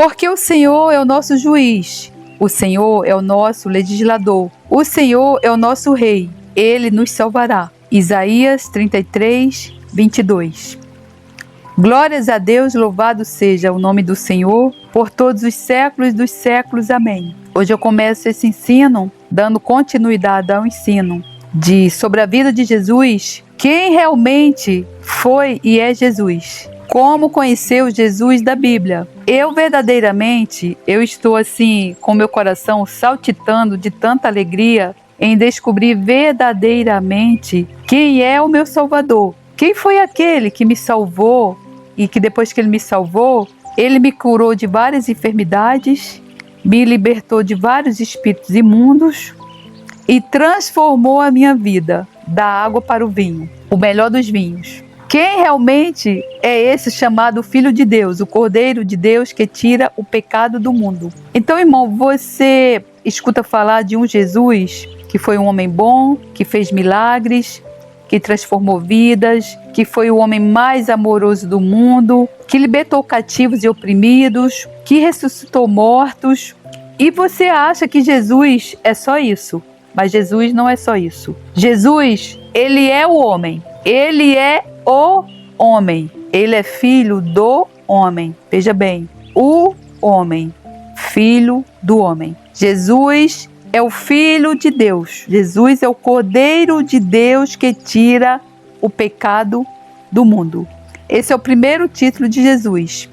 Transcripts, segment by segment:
Porque o Senhor é o nosso juiz, o Senhor é o nosso legislador, o Senhor é o nosso rei, ele nos salvará. Isaías 33, 22. Glórias a Deus, louvado seja o nome do Senhor, por todos os séculos dos séculos. Amém. Hoje eu começo esse ensino, dando continuidade ao ensino sobre a vida de Jesus, quem realmente foi e é Jesus. Como conhecer o Jesus da Bíblia? Eu estou assim, com meu coração saltitando de tanta alegria em descobrir verdadeiramente quem é o meu Salvador. Quem foi aquele que me salvou e que depois que ele me salvou, ele me curou de várias enfermidades, me libertou de vários espíritos imundos e transformou a minha vida da água para o vinho, o melhor dos vinhos. Quem realmente é esse chamado Filho de Deus, o Cordeiro de Deus que tira o pecado do mundo? Então, irmão, você escuta falar de um Jesus que foi um homem bom, que fez milagres, que transformou vidas, que foi o homem mais amoroso do mundo, que libertou cativos e oprimidos, que ressuscitou mortos. E você acha que Jesus é só isso? Mas Jesus não é só isso. Jesus, ele é o homem. Ele é o homem. Ele é filho do homem. Veja bem, o homem, filho do homem. Jesus é o Filho de Deus. Jesus é o Cordeiro de Deus que tira o pecado do mundo. Esse é o primeiro título de Jesus.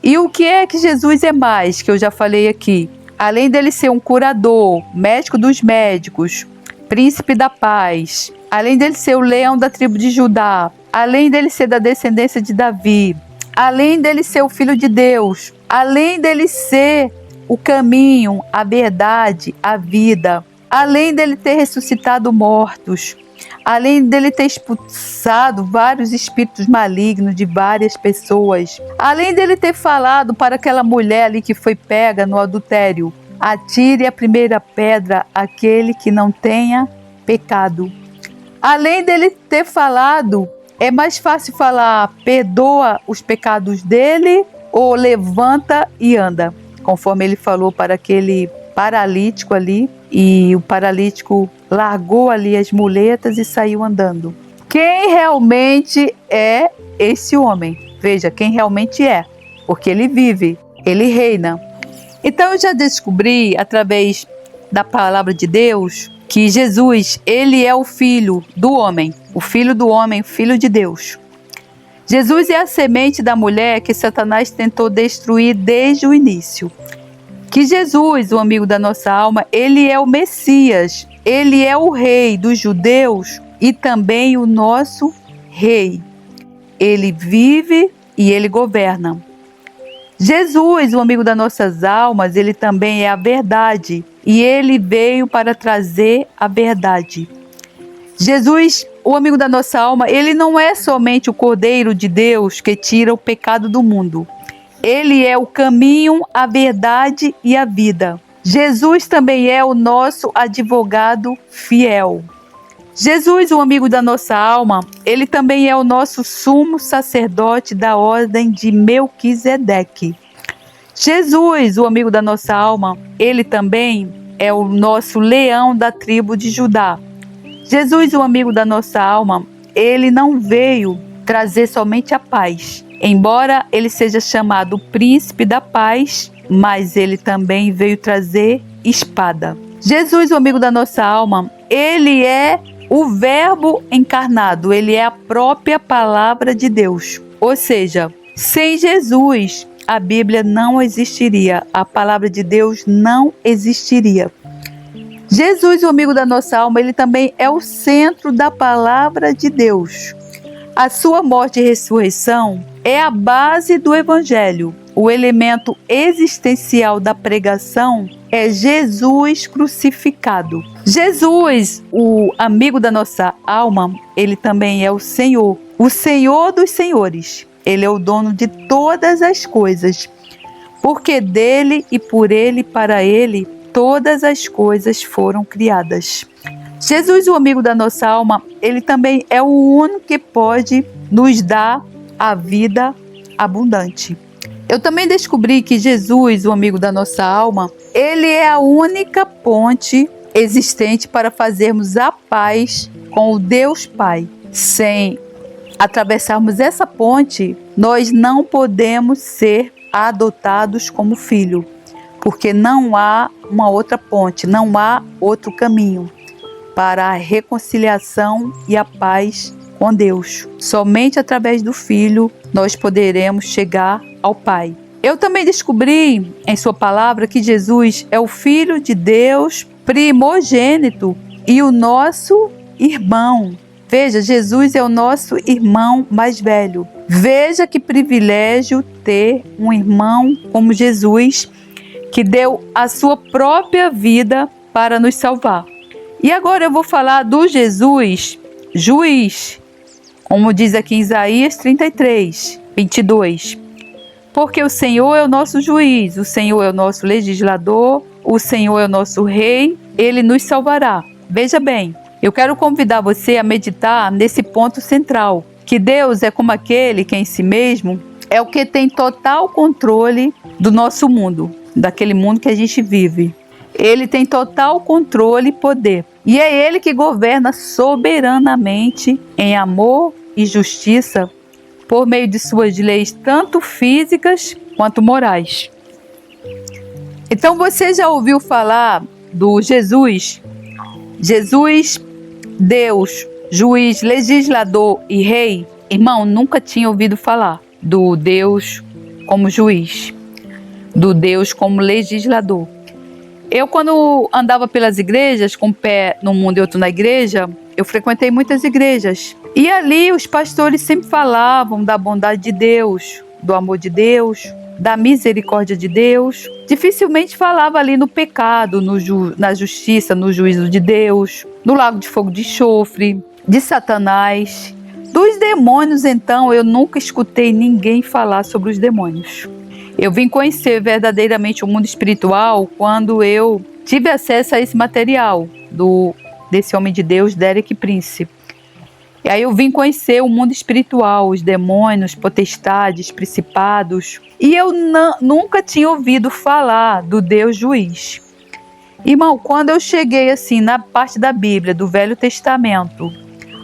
E o que é que Jesus é mais, que eu já falei aqui? Além dele ser um curador, médico dos médicos, príncipe da paz, além dele ser o leão da tribo de Judá, além dele ser da descendência de Davi, além dele ser o Filho de Deus, além dele ser o caminho, a verdade, a vida, além dele ter ressuscitado mortos, além dele ter expulsado vários espíritos malignos de várias pessoas, além dele ter falado para aquela mulher ali que foi pega no adultério, atire a primeira pedra aquele que não tenha pecado. Além dele ter falado, é mais fácil falar perdoa os pecados dele ou levanta e anda, conforme ele falou para aquele paralítico ali, e o paralítico largou ali as muletas e saiu andando. Quem realmente é esse homem? Veja, quem realmente é, porque ele vive, ele reina. Então eu já descobri, através da palavra de Deus, que Jesus, ele é o Filho do homem, o Filho do homem, o Filho de Deus. Jesus é a semente da mulher que Satanás tentou destruir desde o início. Que Jesus, o amigo da nossa alma, ele é o Messias, ele é o rei dos judeus e também o nosso rei. Ele vive e ele governa. Jesus, o amigo das nossas almas, ele também é a verdade e ele veio para trazer a verdade. Jesus, o amigo da nossa alma, ele não é somente o Cordeiro de Deus que tira o pecado do mundo. Ele é o caminho, a verdade e a vida. Jesus também é o nosso advogado fiel. Jesus, o amigo da nossa alma, ele também é o nosso sumo sacerdote da ordem de Melquisedeque. Jesus, o amigo da nossa alma, ele também é o nosso leão da tribo de Judá. Jesus, o amigo da nossa alma, ele não veio trazer somente a paz. Embora ele seja chamado príncipe da paz, mas ele também veio trazer espada. Jesus, o amigo da nossa alma, ele é o verbo encarnado, ele é a própria palavra de Deus. Ou seja, sem Jesus, a Bíblia não existiria, a palavra de Deus não existiria. Jesus, o amigo da nossa alma, ele também é o centro da palavra de Deus. A sua morte e ressurreição é a base do Evangelho. O elemento existencial da pregação é Jesus crucificado. Jesus, o amigo da nossa alma, ele também é o Senhor dos senhores. Ele é o dono de todas as coisas, porque dele e por ele e para ele todas as coisas foram criadas. Jesus, o amigo da nossa alma, ele também é o único que pode nos dar a vida abundante. Eu também descobri que Jesus, o amigo da nossa alma, ele é a única ponte existente para fazermos a paz com o Deus Pai. Sem atravessarmos essa ponte, nós não podemos ser adotados como filho, porque não há uma outra ponte, não há outro caminho para a reconciliação e a paz com Deus. Somente através do Filho nós poderemos chegar ao Pai. Eu também descobri em sua palavra que Jesus é o Filho de Deus primogênito e o nosso irmão. Veja, Jesus é o nosso irmão mais velho. Veja que privilégio ter um irmão como Jesus, que deu a sua própria vida para nos salvar. E agora eu vou falar do Jesus, juiz, como diz aqui em Isaías 33, 22. Porque o Senhor é o nosso juiz, o Senhor é o nosso legislador, o Senhor é o nosso rei, Ele nos salvará. Veja bem, eu quero convidar você a meditar nesse ponto central, que Deus é como aquele que em si mesmo é o que tem total controle do nosso mundo, daquele mundo que a gente vive. Ele tem total controle e poder. E é Ele que governa soberanamente em amor e justiça por meio de suas leis, tanto físicas quanto morais. Então você já ouviu falar do Jesus? Jesus, Deus, juiz, legislador e rei? Irmão, nunca tinha ouvido falar do Deus como juiz, do Deus como legislador. Eu, quando andava pelas igrejas, com um pé no mundo e outro na igreja, eu frequentei muitas igrejas. E ali os pastores sempre falavam da bondade de Deus, do amor de Deus, da misericórdia de Deus. Dificilmente falava ali no pecado, na justiça, no juízo de Deus, no lago de fogo de enxofre, de Satanás. Dos demônios, então, eu nunca escutei ninguém falar sobre os demônios. Eu vim conhecer verdadeiramente o mundo espiritual quando eu tive acesso a esse material desse homem de Deus, Derek Prince. E aí eu vim conhecer o mundo espiritual, os demônios, potestades, principados. E eu nunca tinha ouvido falar do Deus juiz. Irmão, quando eu cheguei assim na parte da Bíblia, do Velho Testamento,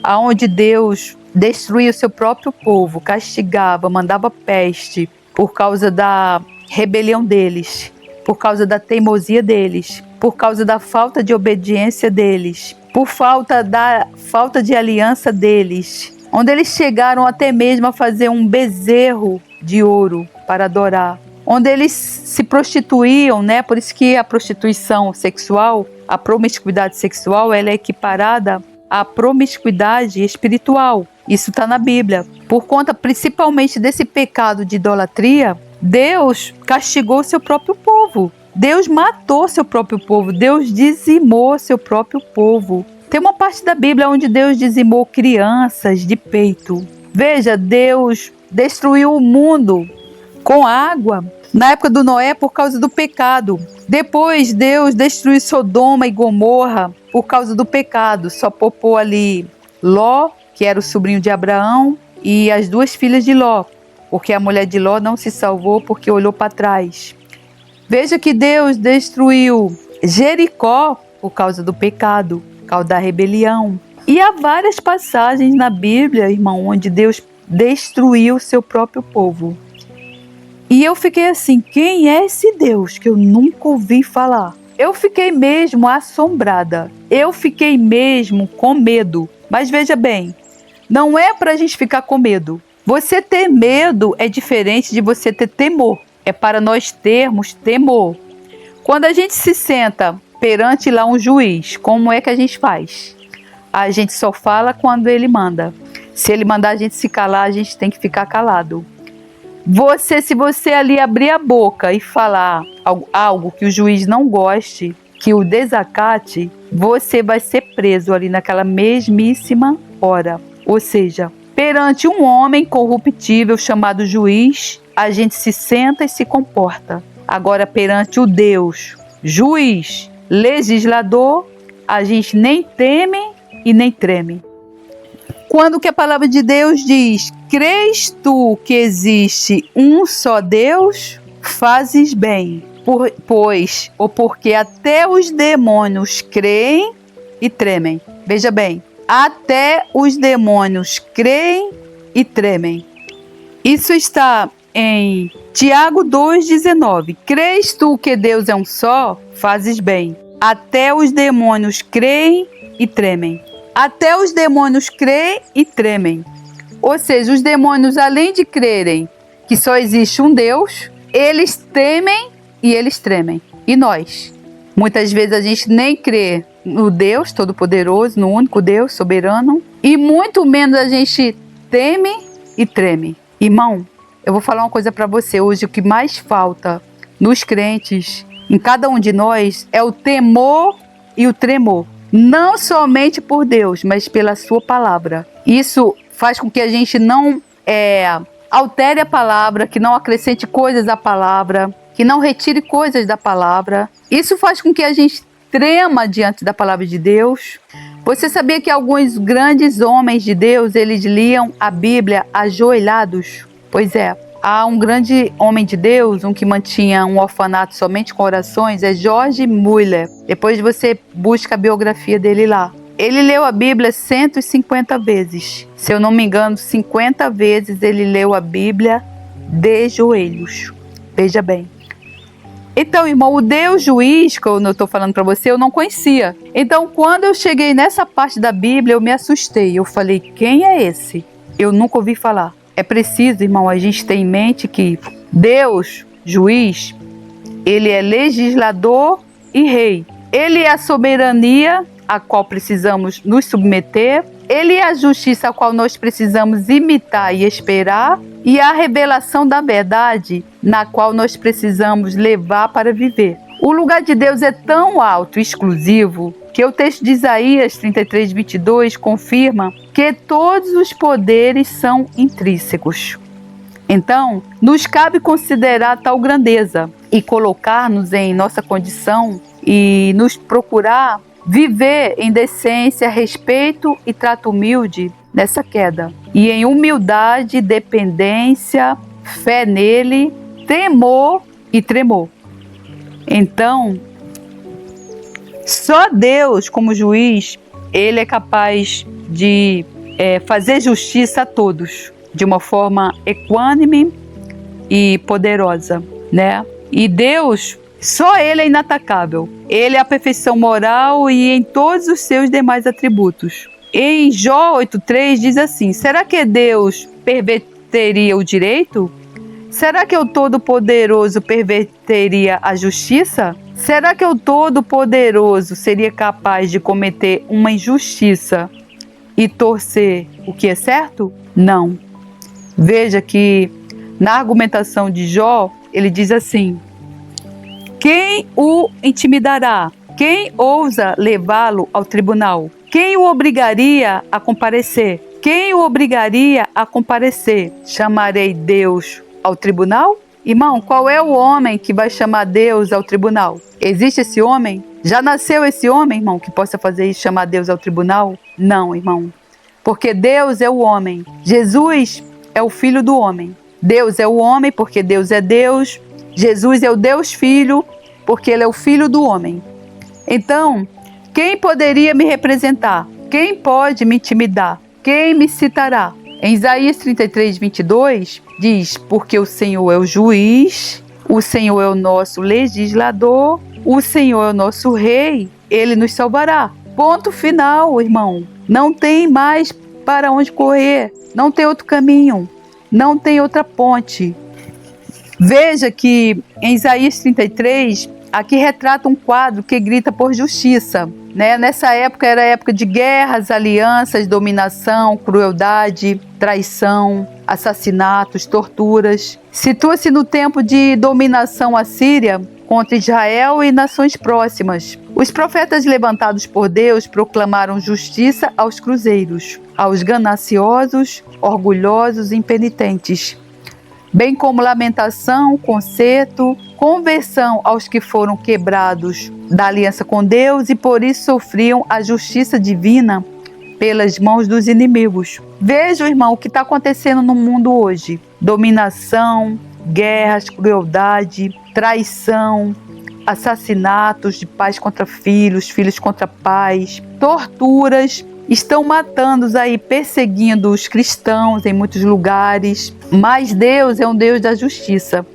aonde Deus destruía o seu próprio povo, castigava, mandava peste, por causa da rebelião deles, por causa da teimosia deles, por causa da falta de obediência deles, por da falta de aliança deles, onde eles chegaram até mesmo a fazer um bezerro de ouro para adorar, onde eles se prostituíam, né? Por isso que a prostituição sexual, a promiscuidade sexual, ela é equiparada à promiscuidade espiritual. Isso está na Bíblia. Por conta principalmente desse pecado de idolatria, Deus castigou seu próprio povo. Deus matou seu próprio povo. Deus dizimou seu próprio povo. Tem uma parte da Bíblia onde Deus dizimou crianças de peito. Veja, Deus destruiu o mundo com água na época do Noé por causa do pecado. Depois Deus destruiu Sodoma e Gomorra por causa do pecado. Só poupou ali Ló, que era o sobrinho de Abraão, e as duas filhas de Ló, porque a mulher de Ló não se salvou porque olhou para trás. Veja que Deus destruiu Jericó por causa do pecado, por causa da rebelião. E há várias passagens na Bíblia, irmão, onde Deus destruiu seu próprio povo. E eu fiquei assim, quem é esse Deus que eu nunca ouvi falar? Eu fiquei mesmo assombrada, eu fiquei mesmo com medo. Mas veja bem, não é para a gente ficar com medo. Você ter medo é diferente de você ter temor. É para nós termos temor. Quando a gente se senta perante lá um juiz, como é que a gente faz? A gente só fala quando ele manda. Se ele mandar a gente se calar, a gente tem que ficar calado. Se você ali abrir a boca e falar algo que o juiz não goste, que o desacate, você vai ser preso ali naquela mesmíssima hora. Ou seja, perante um homem corruptível chamado juiz, a gente se senta e se comporta. Agora, perante o Deus, juiz, legislador, a gente nem teme e nem treme. Quando que a palavra de Deus diz crês tu que existe um só Deus? Fazes bem, porque até os demônios creem e tremem. Veja bem, até os demônios creem e tremem. Isso está em Tiago 2,19. Crês tu que Deus é um só? Fazes bem. Até os demônios creem e tremem. Até os demônios creem e tremem. Ou seja, os demônios, além de crerem que só existe um Deus, eles temem e eles tremem. E nós? Muitas vezes a gente nem crê no Deus Todo-Poderoso, no único Deus soberano, e muito menos a gente teme e treme. Irmão, eu vou falar uma coisa para você hoje. O que mais falta nos crentes, em cada um de nós, é o temor e o tremor. Não somente por Deus, mas pela sua palavra. Isso faz com que a gente não altere a palavra, que não acrescente coisas à palavra, que não retire coisas da palavra. Isso faz com que a gente trema diante da palavra de Deus. Você sabia que alguns grandes homens de Deus, eles liam a Bíblia ajoelhados? Pois é, há um grande homem de Deus, um que mantinha um orfanato somente com orações, é George Mueller. Depois você busca a biografia dele lá. Ele leu a Bíblia 150 vezes. Se eu não me engano, 50 vezes ele leu a Bíblia de joelhos. Veja bem. Então, irmão, o Deus juiz, que eu estou falando para você, eu não conhecia. Então, quando eu cheguei nessa parte da Bíblia, eu me assustei. Eu falei, quem é esse? Eu nunca ouvi falar. É preciso, irmão, a gente ter em mente que Deus, juiz, ele é legislador e rei. Ele é a soberania a qual precisamos nos submeter. Ele é a justiça a qual nós precisamos imitar e esperar. E a revelação da verdade na qual nós precisamos levar para viver. O lugar de Deus é tão alto e exclusivo que o texto de Isaías 33:22 confirma que todos os poderes são intrínsecos. Então, nos cabe considerar tal grandeza e colocar-nos em nossa condição e nos procurar viver em decência, respeito e trato humilde nessa queda. E em humildade, dependência, fé nele, temor e tremor. Então, só Deus, como juiz, ele é capaz de fazer justiça a todos de uma forma equânime e poderosa, né? E Deus, só ele é inatacável. Ele é a perfeição moral e em todos os seus demais atributos. Em Jó 8,3 diz assim: será que Deus perverteria o direito? Será que o Todo-Poderoso perverteria a justiça? Será que o Todo-Poderoso seria capaz de cometer uma injustiça e torcer o que é certo? Não. Veja que na argumentação de Jó, ele diz assim: quem o intimidará? Quem ousa levá-lo ao tribunal? Quem o obrigaria a comparecer? Quem o obrigaria a comparecer? Chamarei Deus ao tribunal? Irmão, qual é o homem que vai chamar Deus ao tribunal? Existe esse homem? Já nasceu esse homem, irmão, que possa fazer isso, chamar Deus ao tribunal? Não, irmão. Porque Deus é o homem. Jesus é o filho do homem. Deus é o homem porque Deus é Deus. Jesus é o Deus Filho porque ele é o filho do homem. Então, quem poderia me representar? Quem pode me intimidar? Quem me citará? Em Isaías 33:22 diz: porque o Senhor é o juiz, o Senhor é o nosso legislador, o Senhor é o nosso rei, ele nos salvará. Ponto final, irmão. Não tem mais para onde correr, não tem outro caminho, não tem outra ponte. Veja que em Isaías 33, aqui retrata um quadro que grita por justiça, né? Nessa época era época de guerras, alianças, dominação, crueldade, traição, assassinatos, torturas. Situa-se no tempo de dominação assíria contra Israel e nações próximas. Os profetas levantados por Deus proclamaram justiça aos cruzeiros, aos gananciosos, orgulhosos e impenitentes, bem como lamentação, conserto, conversão aos que foram quebrados da aliança com Deus e por isso sofriam a justiça divina pelas mãos dos inimigos. Veja, irmão, o que está acontecendo no mundo hoje. Dominação, guerras, crueldade, traição, assassinatos de pais contra filhos, filhos contra pais, torturas. Estão matando aí, perseguindo os cristãos em muitos lugares. Mas Deus é um Deus da justiça.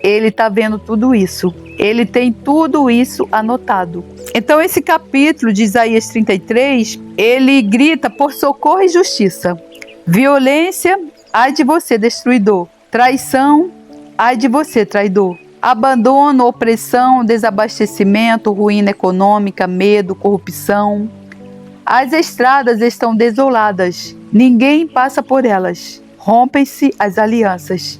Ele está vendo tudo isso. Ele tem tudo isso anotado. Então esse capítulo de Isaías 33, ele grita por socorro e justiça. Violência, ai de você, destruidor. Traição, ai de você, traidor. Abandono, opressão, desabastecimento, ruína econômica, medo, corrupção. As estradas estão desoladas, ninguém passa por elas. Rompem-se as alianças.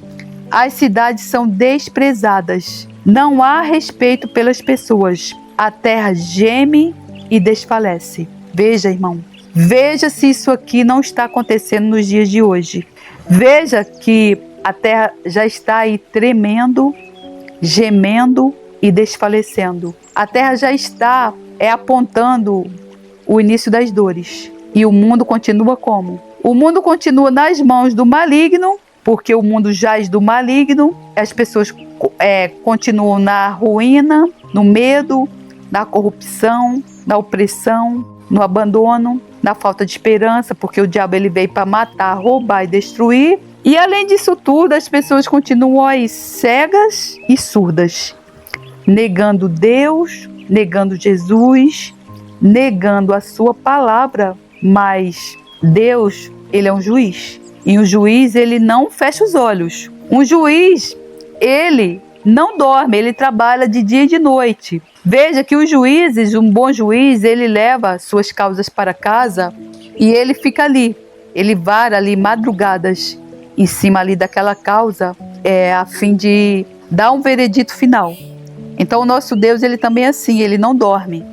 As cidades são desprezadas. Não há respeito pelas pessoas. A terra geme e desfalece. Veja, irmão. Veja se isso aqui não está acontecendo nos dias de hoje. Veja que a terra já está aí tremendo, gemendo e desfalecendo. A terra já está apontando o início das dores. E o mundo continua como? O mundo continua nas mãos do maligno, porque o mundo jaz do maligno. As pessoas continuam na ruína, no medo, na corrupção, na opressão, no abandono, na falta de esperança, porque o diabo ele veio para matar, roubar e destruir. E além disso tudo, as pessoas continuam aí cegas e surdas, negando Deus, negando Jesus, negando a sua palavra. Mas Deus, ele é um juiz. E o juiz, ele não fecha os olhos. Um juiz, ele não dorme, ele trabalha de dia e de noite. Veja que os juízes, um bom juiz, ele leva suas causas para casa e ele fica ali. Ele vara ali madrugadas em cima ali daquela causa, a fim de dar um veredito final. Então o nosso Deus, ele também é assim, ele não dorme.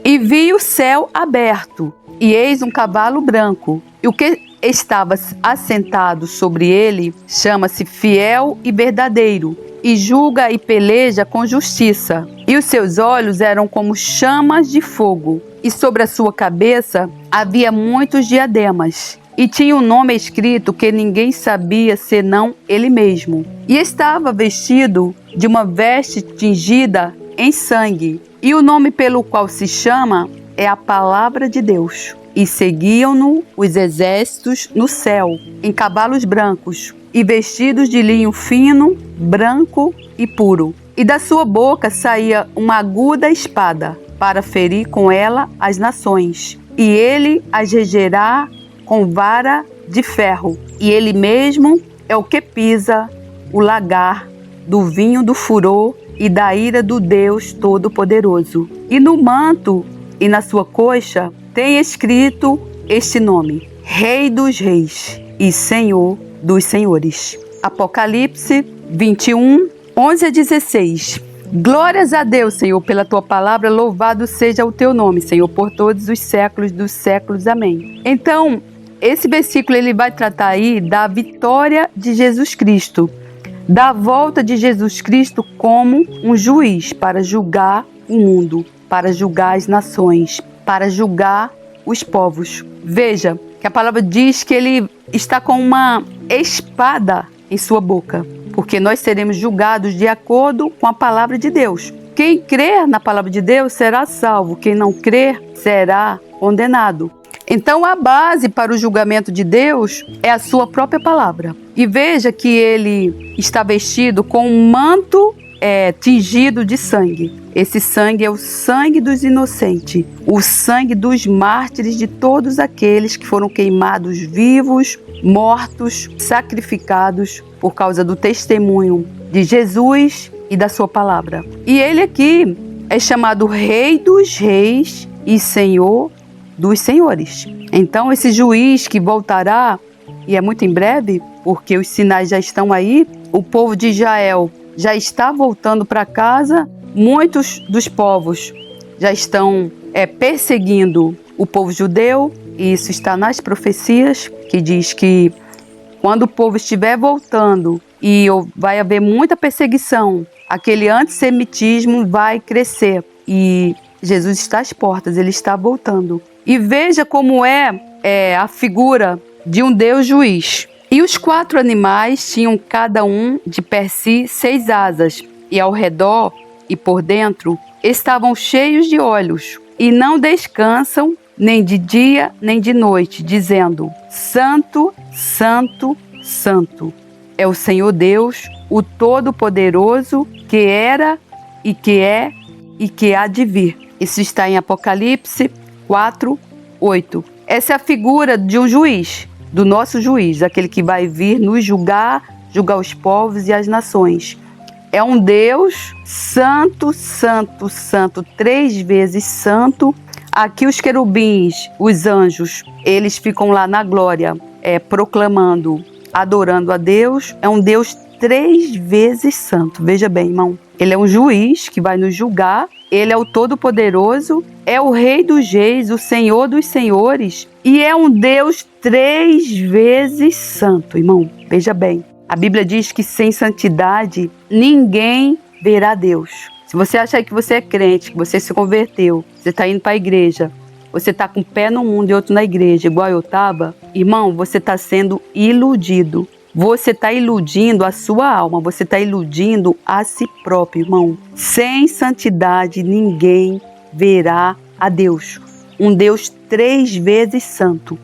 E vi o céu aberto, e eis um cavalo branco, e o que estava assentado sobre ele chama-se Fiel e Verdadeiro, e julga e peleja com justiça. E os seus olhos eram como chamas de fogo, e sobre a sua cabeça havia muitos diademas. E tinha um nome escrito que ninguém sabia senão ele mesmo. E estava vestido de uma veste tingida em sangue. E o nome pelo qual se chama é a Palavra de Deus. E seguiam-no os exércitos no céu, em cavalos brancos, e vestidos de linho fino, branco e puro. E da sua boca saía uma aguda espada, para ferir com ela as nações. E ele as regerá com vara de ferro, e ele mesmo é o que pisa o lagar do vinho do furor e da ira do Deus Todo-Poderoso. E no manto e na sua coxa tem escrito este nome: Rei dos Reis e Senhor dos Senhores. Apocalipse 21, 11 a 16. Glórias a Deus, Senhor, pela tua palavra, louvado seja o teu nome, Senhor, por todos os séculos dos séculos. Amém. Então, esse versículo ele vai tratar aí da vitória de Jesus Cristo, da volta de Jesus Cristo como um juiz para julgar o mundo, para julgar as nações, para julgar os povos. Veja que a palavra diz que ele está com uma espada em sua boca, porque nós seremos julgados de acordo com a palavra de Deus. Quem crer na palavra de Deus será salvo, quem não crer será condenado. Então a base para o julgamento de Deus é a sua própria palavra. E veja que ele está vestido com um manto tingido de sangue. Esse sangue é o sangue dos inocentes, o sangue dos mártires de todos aqueles que foram queimados vivos, mortos, sacrificados por causa do testemunho de Jesus e da sua palavra. E ele aqui é chamado Rei dos Reis e Senhor dos Senhores. Então esse juiz que voltará, e é muito em breve, porque os sinais já estão aí, o povo de Israel já está voltando para casa, muitos dos povos já estão perseguindo o povo judeu, e isso está nas profecias, que diz que quando o povo estiver voltando e vai haver muita perseguição, aquele antissemitismo vai crescer, e Jesus está às portas, ele está voltando. E veja como é a figura de um Deus juiz. E os 4 animais tinham cada um de per si 6 asas, e ao redor e por dentro estavam cheios de olhos, e não descansam nem de dia nem de noite, dizendo: Santo, Santo, Santo é o Senhor Deus, o Todo-Poderoso, que era e que é e que há de vir. Isso está em Apocalipse 4, 8. Essa é a figura de um juiz, do nosso juiz, aquele que vai vir nos julgar os povos e as nações. É um Deus santo, santo, santo, 3 vezes santo. Aqui os querubins, os anjos, eles ficam lá na glória, proclamando, adorando a Deus. É um Deus 3 vezes santo. Veja bem, irmão. Ele é um juiz que vai nos julgar. Ele é o Todo-Poderoso, é o Rei dos Reis, o Senhor dos Senhores, e é um Deus 3 vezes santo, irmão. Veja bem, a Bíblia diz que sem santidade ninguém verá Deus. Se você acha que você é crente, que você se converteu, você está indo para a igreja, você está com um pé no mundo e outro na igreja, igual eu estava, irmão, você está sendo iludido. Você está iludindo a sua alma, você está iludindo a si próprio, irmão. Sem santidade, ninguém verá a Deus. Um Deus 3 vezes santo.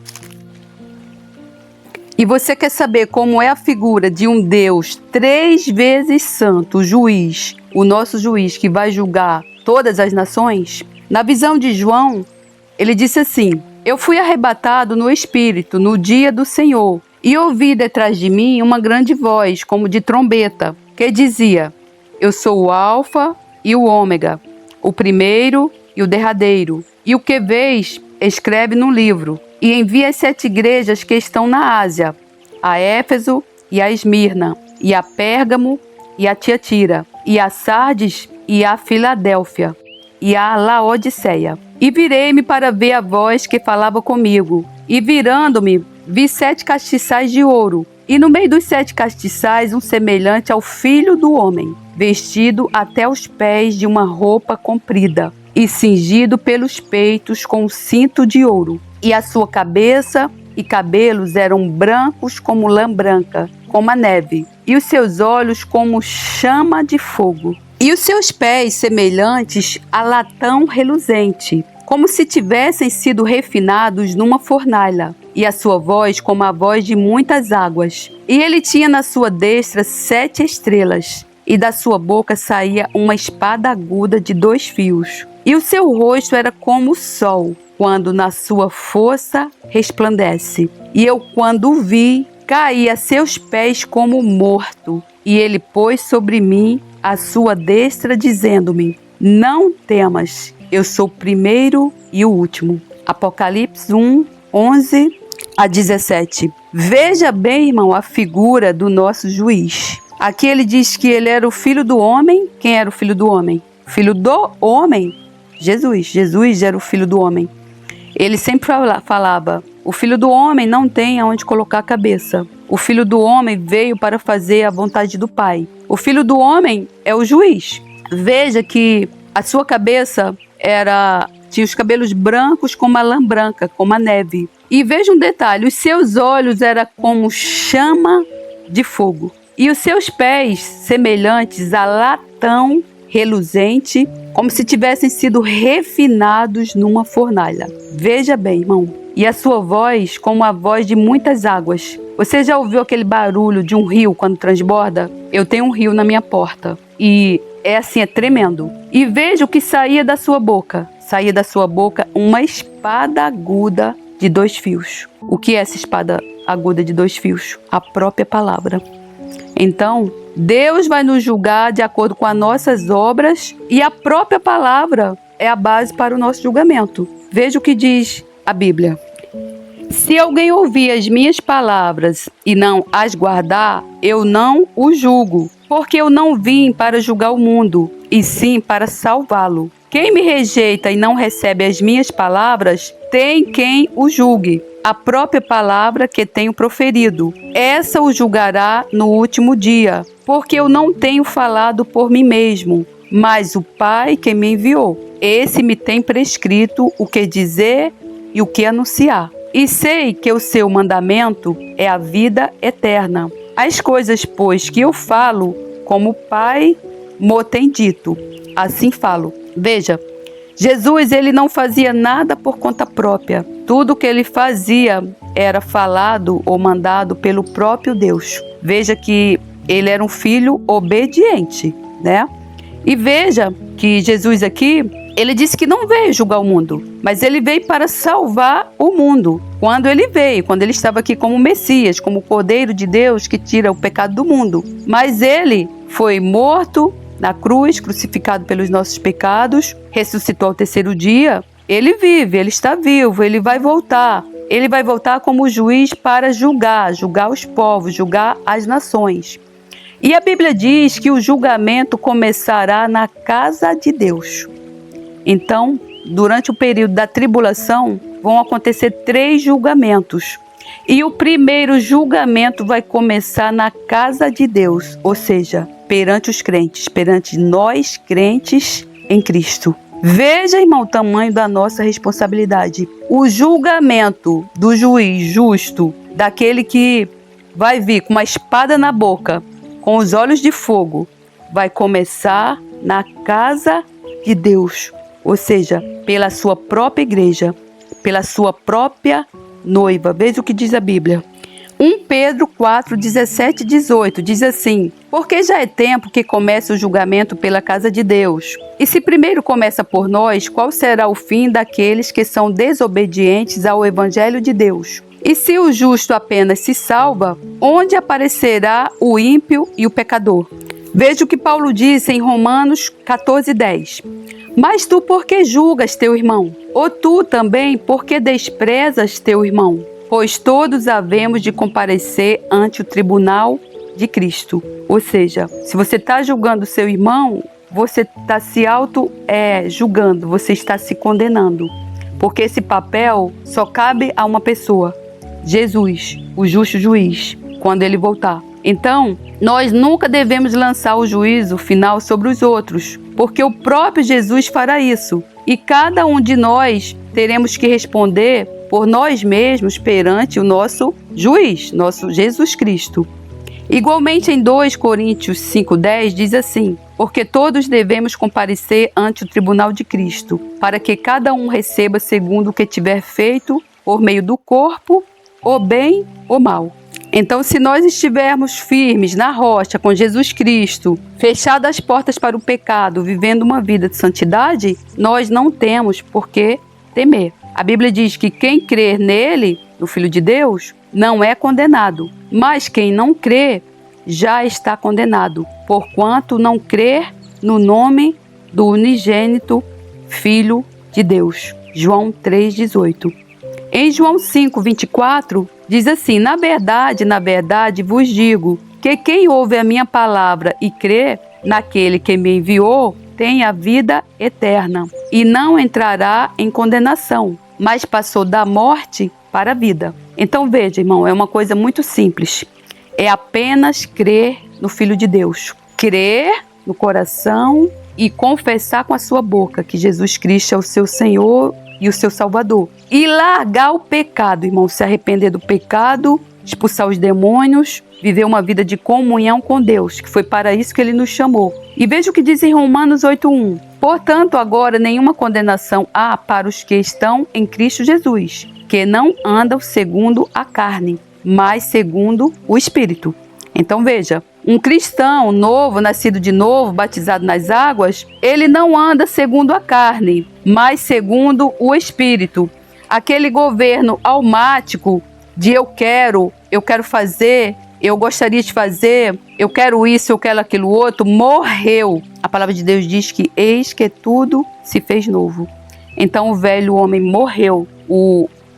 E você quer saber como é a figura de um Deus 3 vezes santo, o juiz, o nosso juiz que vai julgar todas as nações? Na visão de João, ele disse assim: Eu fui arrebatado no Espírito no dia do Senhor. E ouvi detrás de mim uma grande voz, como de trombeta, que dizia: Eu sou o Alfa e o Ômega, o primeiro e o derradeiro. E o que vês, escreve no livro, e envia as 7 igrejas que estão na Ásia, a Éfeso e a Esmirna, e a Pérgamo e a Tiatira, e a Sardes e a Filadélfia, e a Laodiceia. E virei-me para ver a voz que falava comigo, e virando-me, vi 7 castiçais de ouro, e no meio dos 7 castiçais um semelhante ao Filho do Homem, vestido até os pés de uma roupa comprida, e cingido pelos peitos com um cinto de ouro. E a sua cabeça e cabelos eram brancos como lã branca, como a neve, e os seus olhos como chama de fogo. E os seus pés semelhantes a latão reluzente, como se tivessem sido refinados numa fornalha, e a sua voz como a voz de muitas águas. E ele tinha na sua destra 7 estrelas, e da sua boca saía uma espada aguda de 2 fios. E o seu rosto era como o sol, quando na sua força resplandece. E eu, quando o vi, caí a seus pés como morto. E ele pôs sobre mim a sua destra, dizendo-me: Não temas, eu sou o primeiro e o último. Apocalipse 1, 11 a 17. Veja bem, irmão, a figura do nosso juiz. Aqui ele diz que ele era o filho do homem. Quem era o filho do homem? Filho do homem? Jesus. Jesus era o filho do homem. Ele sempre falava: o filho do homem não tem aonde colocar a cabeça. O filho do homem veio para fazer a vontade do Pai. O filho do homem é o juiz. Veja que a sua cabeça tinha os cabelos brancos como a lã branca, como a neve. E veja um detalhe: os seus olhos eram como chama de fogo. E os seus pés semelhantes a latão reluzente, como se tivessem sido refinados numa fornalha. Veja bem, irmão. E a sua voz como a voz de muitas águas. Você já ouviu aquele barulho de um rio quando transborda? Eu tenho um rio na minha porta. E é assim, é tremendo. E veja o que saía da sua boca. Saía da sua boca uma espada aguda de 2 fios. O que é essa espada aguda de 2 fios? A própria palavra. Então, Deus vai nos julgar de acordo com as nossas obras, e a própria palavra é a base para o nosso julgamento. Veja o que diz a Bíblia: se alguém ouvir as minhas palavras e não as guardar, eu não o julgo, porque eu não vim para julgar o mundo, e sim para salvá-lo. Quem me rejeita e não recebe as minhas palavras, tem quem o julgue. A própria palavra que tenho proferido, essa o julgará no último dia, porque eu não tenho falado por mim mesmo, mas o Pai que me enviou. Esse me tem prescrito o que dizer e o que anunciar. E sei que o seu mandamento é a vida eterna. As coisas, pois, que eu falo, como o Pai mo tem dito, assim falo. Veja, Jesus, ele não fazia nada por conta própria. Tudo que ele fazia era falado ou mandado pelo próprio Deus. Veja que ele era um filho obediente, né? E veja que Jesus aqui, ele disse que não veio julgar o mundo, mas ele veio para salvar o mundo. Quando ele veio, quando ele estava aqui como Messias, como o Cordeiro de Deus que tira o pecado do mundo. Mas ele foi morto na cruz, crucificado pelos nossos pecados, ressuscitou ao terceiro dia. Ele vive, ele está vivo, ele vai voltar. Ele vai voltar como juiz para julgar os povos, julgar as nações. E a Bíblia diz que o julgamento começará na casa de Deus. Então, durante o período da tribulação, vão acontecer 3 julgamentos. E o primeiro julgamento vai começar na casa de Deus, ou seja, perante os crentes, perante nós crentes em Cristo. Veja, irmão, o tamanho da nossa responsabilidade. O julgamento do juiz justo, daquele que vai vir com uma espada na boca, com os olhos de fogo, vai começar na casa de Deus, ou seja, pela sua própria igreja, pela sua própria noiva. Veja o que diz a Bíblia. 1 Pedro 4, 17 e 18 diz assim: porque já é tempo que comece o julgamento pela casa de Deus. E se primeiro começa por nós, qual será o fim daqueles que são desobedientes ao Evangelho de Deus? E se o justo apenas se salva, onde aparecerá o ímpio e o pecador? Veja o que Paulo disse em Romanos 14, 10. Mas tu por que julgas teu irmão? Ou tu também por que desprezas teu irmão? Pois todos havemos de comparecer ante o tribunal de Cristo. Ou seja, se você está julgando seu irmão, você está se julgando, você está se condenando. Porque esse papel só cabe a uma pessoa, Jesus, o justo juiz, quando ele voltar. Então, nós nunca devemos lançar o juízo final sobre os outros, porque o próprio Jesus fará isso. E cada um de nós teremos que responder por nós mesmos perante o nosso juiz, nosso Jesus Cristo. Igualmente em 2 Coríntios 5,10 diz assim: porque todos devemos comparecer ante o tribunal de Cristo, para que cada um receba segundo o que tiver feito por meio do corpo, ou bem ou mal. Então, se nós estivermos firmes na rocha com Jesus Cristo, fechadas as portas para o pecado, vivendo uma vida de santidade, nós não temos por que temer. A Bíblia diz que quem crer nele, no Filho de Deus, não é condenado, mas quem não crê já está condenado, porquanto não crer no nome do unigênito Filho de Deus. João 3,18. Em João 5,24, diz assim: na verdade vos digo, que quem ouve a minha palavra e crê naquele que me enviou, tem a vida eterna, e não entrará em condenação, mas passou da morte para a vida. Então veja, irmão, é uma coisa muito simples. É apenas crer no Filho de Deus. Crer no coração e confessar com a sua boca que Jesus Cristo é o seu Senhor e o seu Salvador. E largar o pecado, irmão, se arrepender do pecado, expulsar os demônios, viver uma vida de comunhão com Deus, que foi para isso que ele nos chamou. E veja o que diz em Romanos 8,1. Portanto, agora nenhuma condenação há para os que estão em Cristo Jesus, que não andam segundo a carne, mas segundo o Espírito. Então veja, um cristão novo, nascido de novo, batizado nas águas, ele não anda segundo a carne, mas segundo o Espírito. Aquele governo almático de eu quero fazer, eu gostaria de fazer, eu quero isso, eu quero aquilo outro, morreu. A palavra de Deus diz que eis que tudo se fez novo. Então o velho homem morreu.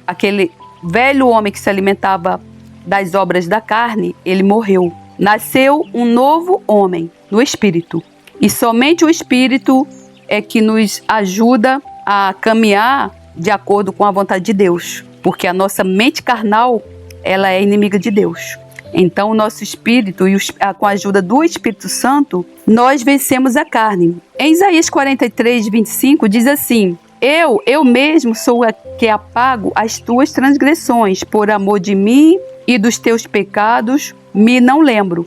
Aquele velho homem que se alimentava das obras da carne, ele morreu. Nasceu um novo homem no Espírito. E somente o Espírito é que nos ajuda a caminhar de acordo com a vontade de Deus. Porque a nossa mente carnal, ela é inimiga de Deus. Então o nosso Espírito, e com a ajuda do Espírito Santo, nós vencemos a carne. Em Isaías 43, 25 diz assim: Eu mesmo sou a que apago as tuas transgressões, por amor de mim e dos teus pecados, me não lembro.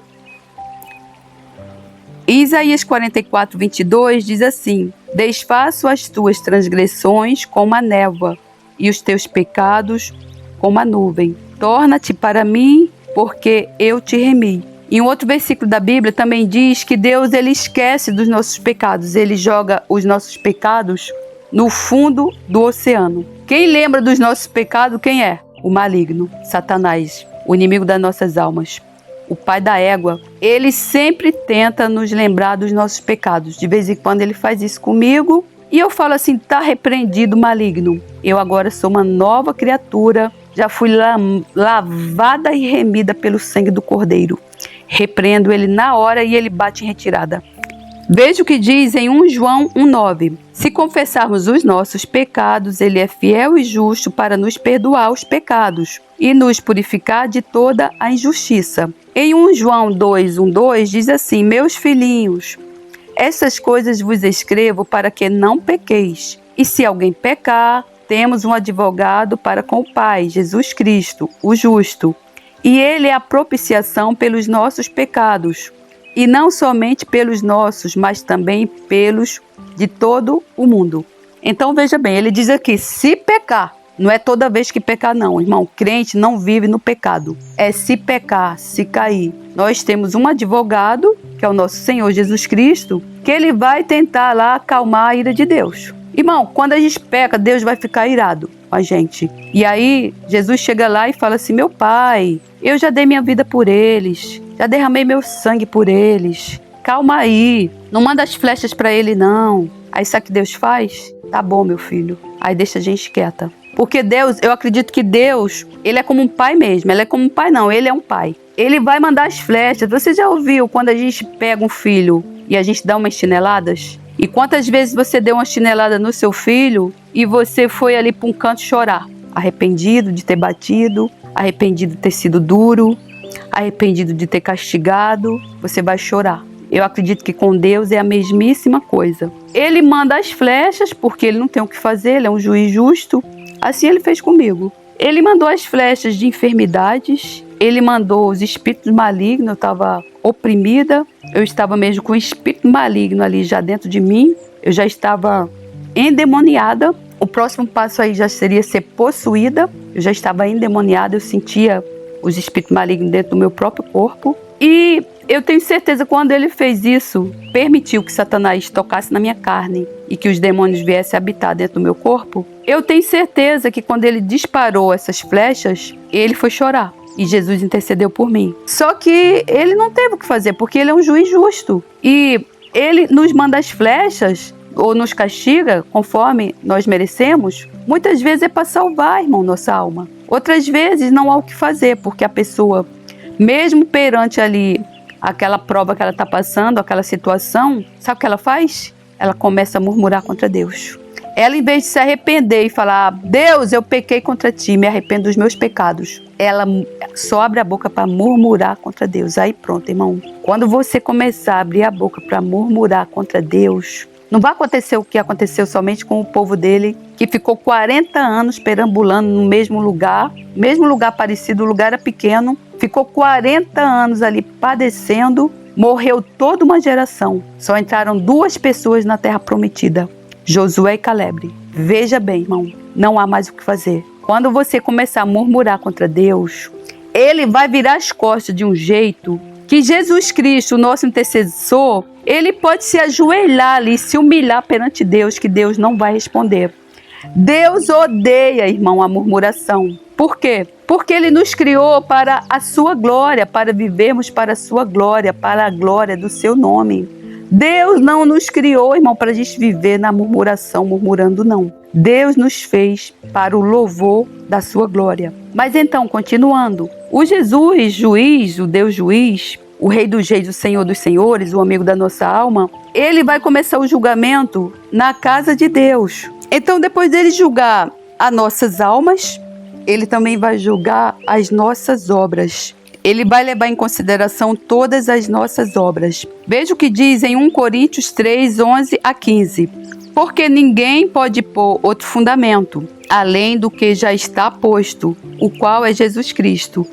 Isaías 44, 22 diz assim: desfaço as tuas transgressões como a névoa, e os teus pecados como a nuvem. Torna-te para mim, porque eu te remi. Em um outro versículo da Bíblia também diz que Deus ele esquece dos nossos pecados, ele joga os nossos pecados no fundo do oceano. Quem lembra dos nossos pecados, quem é? O maligno, Satanás, o inimigo das nossas almas. O pai da égua, ele sempre tenta nos lembrar dos nossos pecados. De vez em quando ele faz isso comigo e eu falo assim, tá repreendido, maligno. Eu agora sou uma nova criatura, já fui lavada e remida pelo sangue do Cordeiro. Repreendo ele na hora e ele bate em retirada. Veja o que diz em 1 João 1,9. Se confessarmos os nossos pecados, ele é fiel e justo para nos perdoar os pecados e nos purificar de toda a injustiça. Em 1 João 2,1,2 diz assim: meus filhinhos, essas coisas vos escrevo para que não pequeis. E se alguém pecar, temos um advogado para com o Pai, Jesus Cristo, o justo. E ele é a propiciação pelos nossos pecados. E não somente pelos nossos, mas também pelos de todo o mundo. Então veja bem, ele diz aqui, se pecar, não é toda vez que pecar não, irmão. Crente não vive no pecado. É se pecar, se cair. Nós temos um advogado, que é o nosso Senhor Jesus Cristo, que ele vai tentar lá acalmar a ira de Deus. Irmão, quando a gente peca, Deus vai ficar irado com a gente. E aí, Jesus chega lá e fala assim, meu Pai, eu já dei minha vida por eles, já derramei meu sangue por eles. Calma aí, não manda as flechas para ele não. Aí sabe o que Deus faz? Tá bom, meu filho. Aí deixa a gente quieta. Porque Deus, eu acredito que Deus, ele é como um pai mesmo. Ele é como um pai não, ele é um pai. Ele vai mandar as flechas. Você já ouviu quando a gente pega um filho e a gente dá umas chineladas? E quantas vezes você deu uma chinelada no seu filho e você foi ali para um canto chorar? Arrependido de ter batido, arrependido de ter sido duro, arrependido de ter castigado, você vai chorar. Eu acredito que com Deus é a mesmíssima coisa. Ele manda as flechas porque ele não tem o que fazer, ele é um juiz justo. Assim ele fez comigo. Ele mandou as flechas de enfermidades, ele mandou os espíritos malignos, eu estava oprimida, eu estava mesmo com o espírito maligno ali já dentro de mim, eu já estava endemoniada. O próximo passo aí já seria ser possuída, eu já estava endemoniada, eu sentia os espíritos malignos dentro do meu próprio corpo. E eu tenho certeza que quando ele fez isso, permitiu que Satanás tocasse na minha carne e que os demônios viessem habitar dentro do meu corpo, eu tenho certeza que quando ele disparou essas flechas, ele foi chorar. E Jesus intercedeu por mim. Só que ele não teve o que fazer, porque ele é um juiz justo. E ele nos manda as flechas, ou nos castiga, conforme nós merecemos. Muitas vezes é para salvar, irmão, nossa alma. Outras vezes não há o que fazer, porque a pessoa, mesmo perante ali aquela prova que ela está passando, aquela situação, sabe o que ela faz? Ela começa a murmurar contra Deus. Ela, em vez de se arrepender e falar, Deus, eu pequei contra ti, me arrependo dos meus pecados, ela só abre a boca para murmurar contra Deus. Aí pronto, irmão. Quando você começar a abrir a boca para murmurar contra Deus, não vai acontecer o que aconteceu somente com o povo dele, que ficou 40 anos perambulando no mesmo lugar parecido, o lugar era pequeno, ficou 40 anos ali padecendo, morreu toda uma geração. Só entraram 2 pessoas na terra prometida, Josué e Caleb. Veja bem, irmão, não há mais o que fazer. Quando você começar a murmurar contra Deus, ele vai virar as costas de um jeito que Jesus Cristo, o nosso intercessor, ele pode se ajoelhar ali, se humilhar perante Deus, que Deus não vai responder. Deus odeia, irmão, a murmuração. Por quê? Porque ele nos criou para a sua glória, para vivermos para a sua glória, para a glória do seu nome. Deus não nos criou, irmão, para a gente viver na murmuração, murmurando, não. Deus nos fez para o louvor da sua glória. Mas então, continuando, o Jesus, juiz, o Deus juiz, o Rei dos Reis, o Senhor dos Senhores, o amigo da nossa alma, ele vai começar o julgamento na casa de Deus. Então, depois dele julgar as nossas almas, ele também vai julgar as nossas obras. Ele vai levar em consideração todas as nossas obras. Veja o que diz em 1 Coríntios 3, 11 a 15. Porque ninguém pode pôr outro fundamento, além do que já está posto, o qual é Jesus Cristo.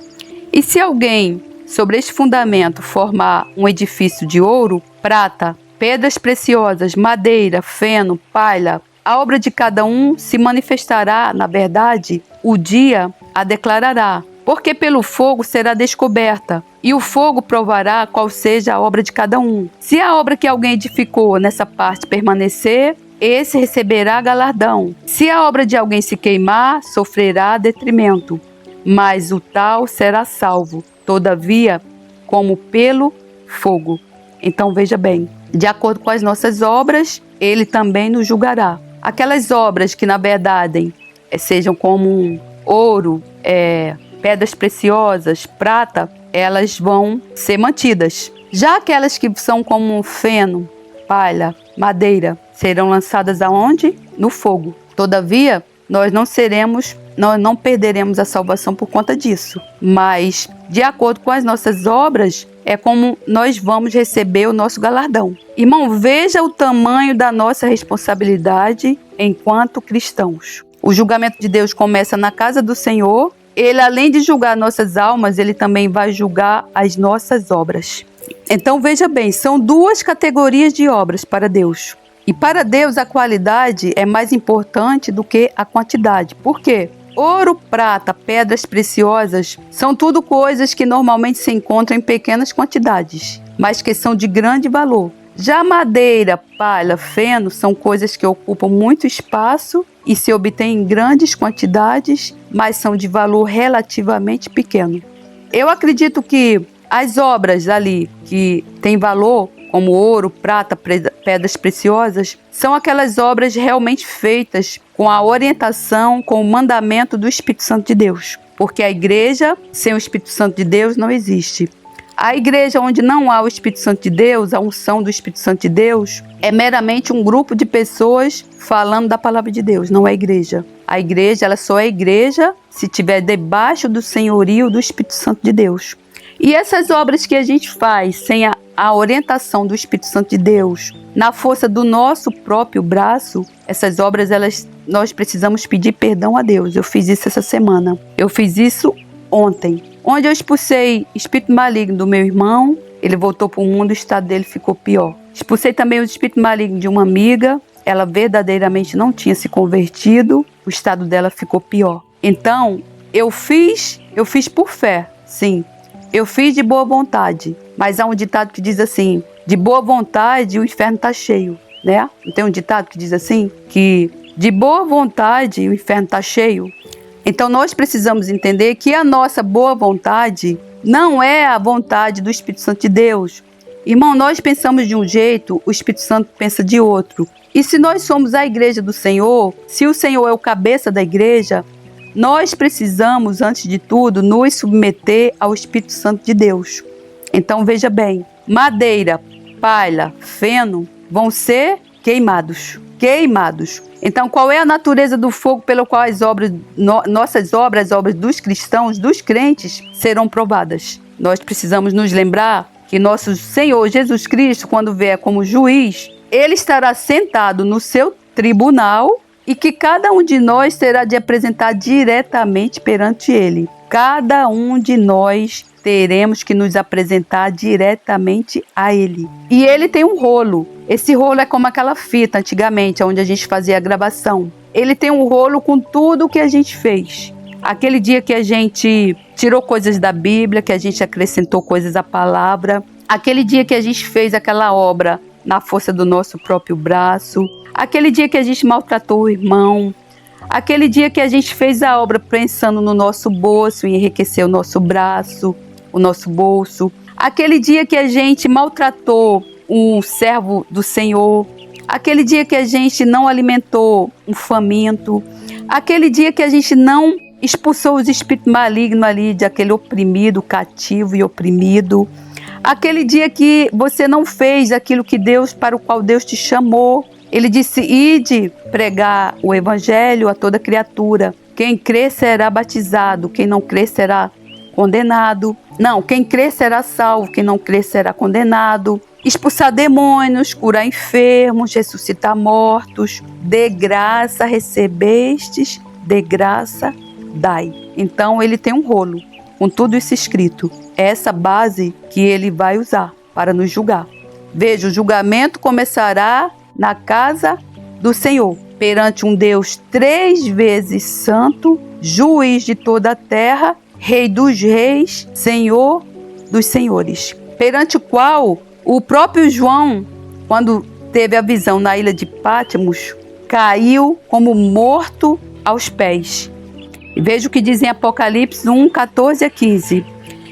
E se alguém, sobre este fundamento, formar um edifício de ouro, prata, pedras preciosas, madeira, feno, palha, a obra de cada um se manifestará, na verdade, o dia a declarará, porque pelo fogo será descoberta, e o fogo provará qual seja a obra de cada um. Se a obra que alguém edificou nessa parte permanecer, esse receberá galardão. Se a obra de alguém se queimar, sofrerá detrimento, mas o tal será salvo, todavia, como pelo fogo. Então veja bem, de acordo com as nossas obras, ele também nos julgará. Aquelas obras que na verdade sejam como ouro, pedras preciosas, prata, elas vão ser mantidas. Já aquelas que são como feno, palha, madeira, serão lançadas aonde? No fogo. Todavia, nós não perderemos a salvação por conta disso. Mas, de acordo com as nossas obras, é como nós vamos receber o nosso galardão. Irmão, veja o tamanho da nossa responsabilidade enquanto cristãos. O julgamento de Deus começa na casa do Senhor. Ele, além de julgar nossas almas, ele também vai julgar as nossas obras. Então, veja bem, são duas categorias de obras para Deus. E para Deus, a qualidade é mais importante do que a quantidade. Por quê? Ouro, prata, pedras preciosas são tudo coisas que normalmente se encontram em pequenas quantidades, mas que são de grande valor. Já madeira, palha, feno são coisas que ocupam muito espaço e se obtêm em grandes quantidades, mas são de valor relativamente pequeno. Eu acredito que as obras ali que têm valor, como ouro, prata, pedras preciosas, são aquelas obras realmente feitas com a orientação, com o mandamento do Espírito Santo de Deus. Porque a igreja sem o Espírito Santo de Deus não existe. A igreja onde não há o Espírito Santo de Deus, a unção do Espírito Santo de Deus, é meramente um grupo de pessoas falando da palavra de Deus, não é igreja. A igreja, ela só é igreja se estiver debaixo do senhorio do Espírito Santo de Deus. E essas obras que a gente faz sem a orientação do Espírito Santo de Deus, na força do nosso próprio braço, essas obras, nós precisamos pedir perdão a Deus. Eu fiz isso essa semana. Eu fiz isso ontem, onde eu expulsei espírito maligno do meu irmão. Ele voltou para o mundo, o estado dele ficou pior. Expulsei também o espírito maligno de uma amiga. Ela verdadeiramente não tinha se convertido. O estado dela ficou pior. Então, eu fiz por fé, sim. Eu fiz de boa vontade, mas há um ditado que diz assim, de boa vontade o inferno está cheio, né? Não tem um ditado que diz assim, que de boa vontade o inferno está cheio? Então nós precisamos entender que a nossa boa vontade não é a vontade do Espírito Santo de Deus. Irmão, nós pensamos de um jeito, o Espírito Santo pensa de outro. E se nós somos a igreja do Senhor, se o Senhor é o cabeça da igreja, nós precisamos, antes de tudo, nos submeter ao Espírito Santo de Deus. Então, veja bem, madeira, palha, feno vão ser queimados. Queimados. Então, qual é a natureza do fogo pelo qual as obras, nossas obras, as obras dos cristãos, dos crentes, serão provadas? Nós precisamos nos lembrar que nosso Senhor Jesus Cristo, quando vier como juiz, ele estará sentado no seu tribunal e que cada um de nós terá de apresentar diretamente perante ele. Cada um de nós teremos que nos apresentar diretamente a ele. E ele tem um rolo. Esse rolo é como aquela fita antigamente, onde a gente fazia a gravação. Ele tem um rolo com tudo o que a gente fez. Aquele dia que a gente tirou coisas da Bíblia, que a gente acrescentou coisas à palavra. Aquele dia que a gente fez aquela obra na força do nosso próprio braço. Aquele dia que a gente maltratou o irmão. Aquele dia que a gente fez a obra pensando no nosso bolso, em enriquecer o nosso braço, o nosso bolso. Aquele dia que a gente maltratou um servo do Senhor. Aquele dia que a gente não alimentou um faminto. Aquele dia que a gente não expulsou os espíritos malignos ali, de aquele oprimido, cativo e oprimido. Aquele dia que você não fez aquilo que Deus, para o qual Deus te chamou. Ele disse, ide pregar o evangelho a toda criatura. Quem crer será batizado, quem não crer será condenado. Não, quem crer será salvo, quem não crer será condenado. Expulsar demônios, curar enfermos, ressuscitar mortos. De graça recebestes, de graça dai. Então ele tem um rolo com tudo isso escrito. É essa base que ele vai usar para nos julgar. Veja, o julgamento começará na casa do Senhor, perante um Deus 3 vezes santo, juiz de toda a terra, Rei dos reis, Senhor dos senhores, perante o qual o próprio João, quando teve a visão na ilha de Patmos, caiu como morto aos pés. Veja o que diz em Apocalipse 1, 14 a 15.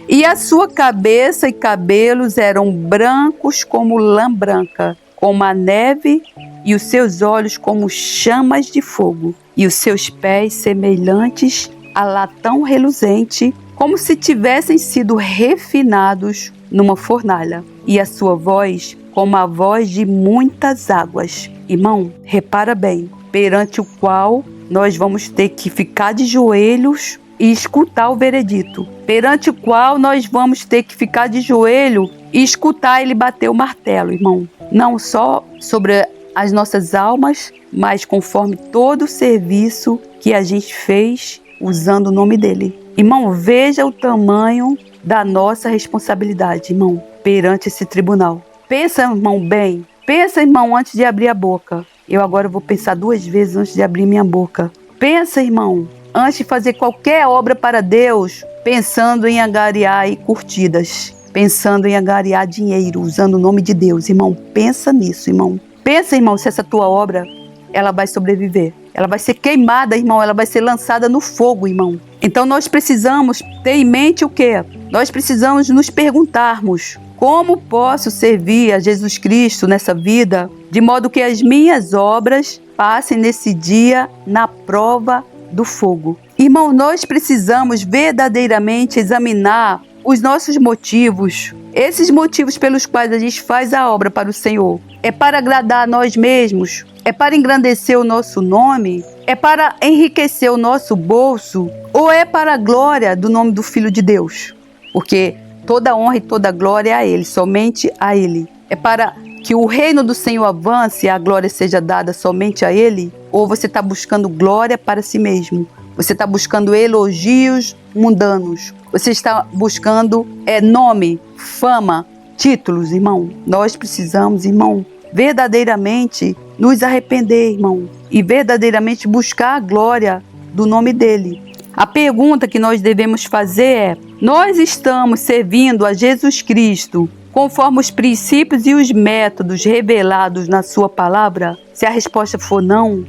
E a sua cabeça e cabelos eram brancos como lã branca, como a neve, e os seus olhos como chamas de fogo, e os seus pés semelhantes a latão reluzente, como se tivessem sido refinados numa fornalha, e a sua voz como a voz de muitas águas. Irmão, repara bem, perante o qual nós vamos ter que ficar de joelhos e escutar o veredito, perante o qual nós vamos ter que ficar de joelho e escutar ele bater o martelo, irmão. Não só sobre as nossas almas, mas conforme todo o serviço que a gente fez usando o nome dele. Irmão, veja o tamanho da nossa responsabilidade, irmão, perante esse tribunal. Pensa, irmão, bem. Pensa, irmão, antes de abrir a boca. Eu agora vou pensar 2 vezes antes de abrir minha boca. Pensa, irmão, antes de fazer qualquer obra para Deus, pensando em angariar aí curtidas, pensando em angariar dinheiro, usando o nome de Deus. Irmão, pensa nisso, irmão. Pensa, irmão, se essa tua obra, ela vai sobreviver. Ela vai ser queimada, irmão. Ela vai ser lançada no fogo, irmão. Então nós precisamos ter em mente o quê? Nós precisamos nos perguntarmos: como posso servir a Jesus Cristo nessa vida, de modo que as minhas obras passem nesse dia na prova do fogo? Irmão, nós precisamos verdadeiramente examinar os nossos motivos. Esses motivos pelos quais a gente faz a obra para o Senhor. É para agradar a nós mesmos? É para engrandecer o nosso nome? É para enriquecer o nosso bolso? Ou é para a glória do nome do Filho de Deus? Porque toda honra e toda glória é a Ele, somente a Ele. É para que o reino do Senhor avance e a glória seja dada somente a Ele? Ou você está buscando glória para si mesmo? Você está buscando elogios mundanos? Você está buscando nome, fama, títulos, irmão? Nós precisamos, irmão, verdadeiramente nos arrepender, irmão, e verdadeiramente buscar a glória do nome dele. A pergunta que nós devemos fazer é: nós estamos servindo a Jesus Cristo conforme os princípios e os métodos revelados na sua palavra? Se a resposta for não,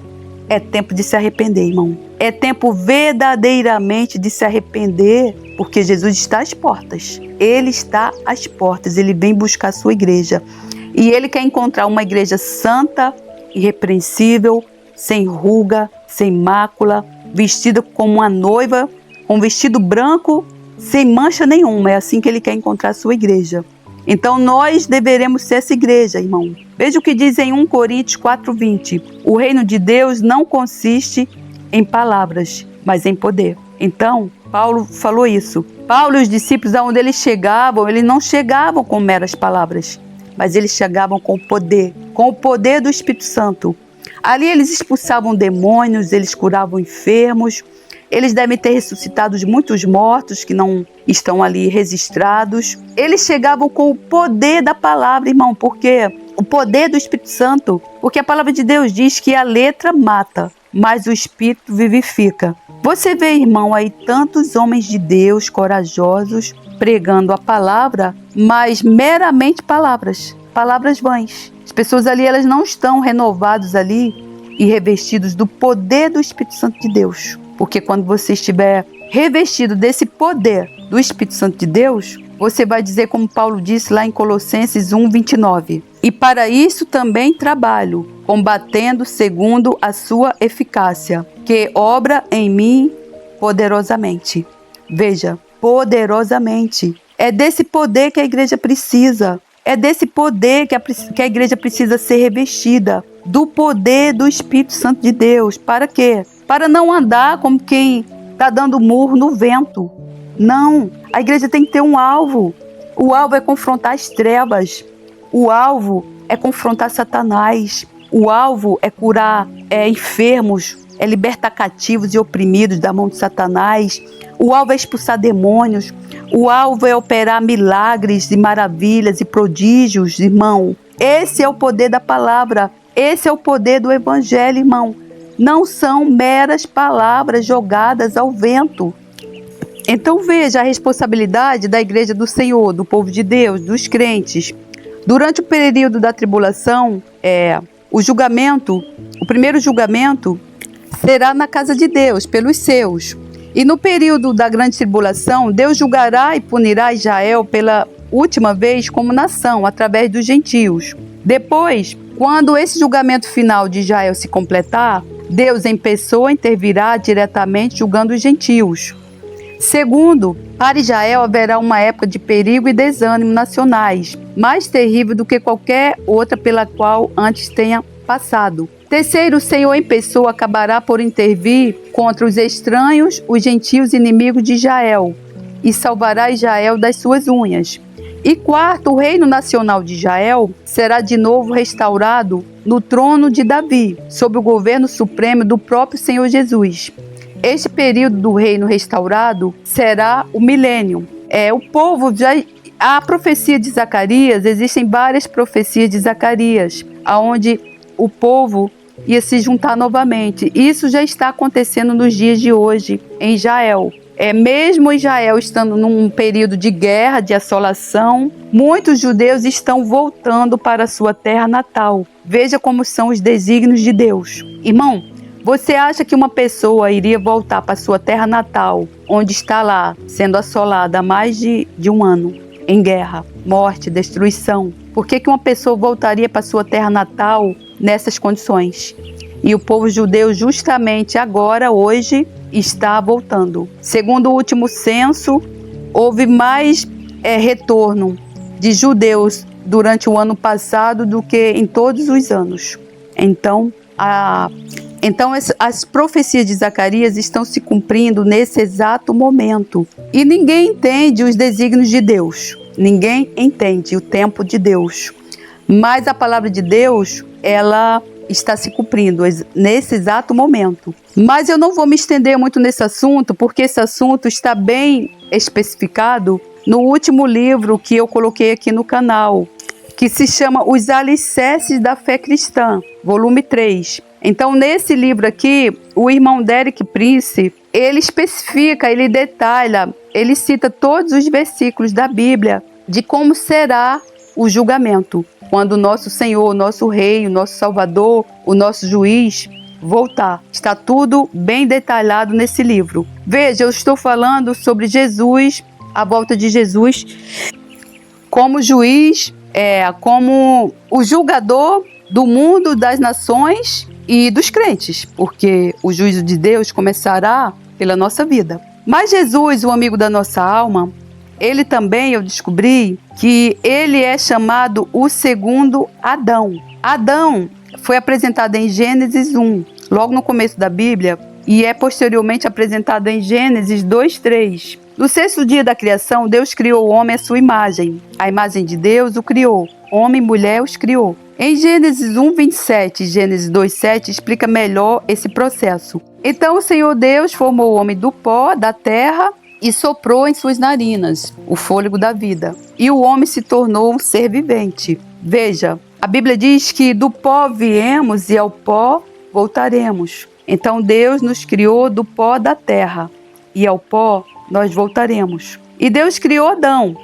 é tempo de se arrepender, irmão. É tempo verdadeiramente de se arrepender, porque Jesus está às portas. Ele está às portas, ele vem buscar a sua igreja. E ele quer encontrar uma igreja santa, irrepreensível, sem ruga, sem mácula, vestida como uma noiva, com vestido branco, sem mancha nenhuma. É assim que ele quer encontrar a sua igreja. Então nós deveremos ser essa igreja, irmão. Veja o que diz em 1 Coríntios 4:20. O reino de Deus não consiste em palavras, mas em poder. Então, Paulo falou isso. Paulo e os discípulos, aonde eles não chegavam com meras palavras, mas eles chegavam com o poder do Espírito Santo. Ali eles expulsavam demônios, eles curavam enfermos, eles devem ter ressuscitado muitos mortos que não estão ali registrados. Eles chegavam com o poder da palavra, irmão, porque o poder do Espírito Santo, porque a palavra de Deus diz que a letra mata, mas o Espírito vivifica. Você vê, irmão, aí tantos homens de Deus corajosos pregando a palavra, mas meramente palavras vãs. As pessoas ali, elas não estão renovadas ali e revestidos do poder do Espírito Santo de Deus. Porque quando você estiver revestido desse poder do Espírito Santo de Deus, você vai dizer como Paulo disse lá em Colossenses 1:29. E para isso também trabalho, combatendo segundo a sua eficácia, que obra em mim poderosamente. Veja, poderosamente. É desse poder que a igreja precisa. É desse poder que a igreja precisa ser revestida. Do poder do Espírito Santo de Deus. Para quê? Para não andar como quem está dando murro no vento. Não, a igreja tem que ter um alvo. O alvo é confrontar as trevas. O alvo é confrontar Satanás. O alvo é curar enfermos, é libertar cativos e oprimidos da mão de Satanás. O alvo é expulsar demônios. O alvo é operar milagres e maravilhas e prodígios, irmão. Esse é o poder da palavra. Esse é o poder do evangelho, irmão. Não são meras palavras jogadas ao vento. Então veja a responsabilidade da igreja do Senhor, do povo de Deus, dos crentes. Durante o período da tribulação, o primeiro julgamento será na casa de Deus, pelos seus. E no período da grande tribulação, Deus julgará e punirá Israel pela última vez como nação, através dos gentios. Depois, quando esse julgamento final de Israel se completar, Deus em pessoa intervirá diretamente julgando os gentios. Segundo, para Israel haverá uma época de perigo e desânimo nacionais, mais terrível do que qualquer outra pela qual antes tenha passado. Terceiro, o Senhor em pessoa acabará por intervir contra os estranhos, os gentios inimigos de Israel, e salvará Israel das suas unhas. E quarto, o reino nacional de Israel será de novo restaurado no trono de Davi, sob o governo supremo do próprio Senhor Jesus. Este período do reino restaurado será o milênio. A profecia de Zacarias, existem várias profecias de Zacarias, onde o povo ia se juntar novamente. Isso já está acontecendo nos dias de hoje em Israel. Mesmo Israel estando num período de guerra, de assolação, muitos judeus estão voltando para a sua terra natal. Veja como são os desígnios de Deus. Irmão, você acha que uma pessoa iria voltar para a sua terra natal, onde está lá, sendo assolada há mais de um ano, em guerra, morte, destruição? Por que uma pessoa voltaria para a sua terra natal nessas condições? E o povo judeu justamente agora, hoje, está voltando. Segundo o último censo, houve mais retorno de judeus durante o ano passado do que em todos os anos. Então, as profecias de Zacarias estão se cumprindo nesse exato momento. E ninguém entende os desígnios de Deus. Ninguém entende o tempo de Deus. Mas a palavra de Deus, ela está se cumprindo nesse exato momento. Mas eu não vou me estender muito nesse assunto, porque esse assunto está bem especificado no último livro que eu coloquei aqui no canal, que se chama Os Alicerces da Fé Cristã, volume 3. Então, nesse livro aqui, o irmão Derek Prince, ele especifica, ele detalha, ele cita todos os versículos da Bíblia de como será o julgamento, quando o nosso Senhor, o nosso Rei, o nosso Salvador, o nosso Juiz voltar. Está tudo bem detalhado nesse livro. Veja, eu estou falando sobre Jesus, a volta de Jesus como juiz, como o julgador do mundo, das nações e dos crentes, porque o juízo de Deus começará pela nossa vida. Mas Jesus, o amigo da nossa alma, ele também, eu descobri que ele é chamado o segundo Adão. Adão foi apresentado em Gênesis 1, logo no começo da Bíblia, e é posteriormente apresentado em Gênesis 2:3. No sexto dia da criação, Deus criou o homem à sua imagem. A imagem de Deus o criou. Homem e mulher os criou. Em Gênesis 1:27 e Gênesis 2:7 explica melhor esse processo. Então o Senhor Deus formou o homem do pó, da terra, e soprou em suas narinas o fôlego da vida. E o homem se tornou um ser vivente. Veja, a Bíblia diz que do pó viemos e ao pó voltaremos. Então Deus nos criou do pó da terra e ao pó nós voltaremos. E Deus criou Adão.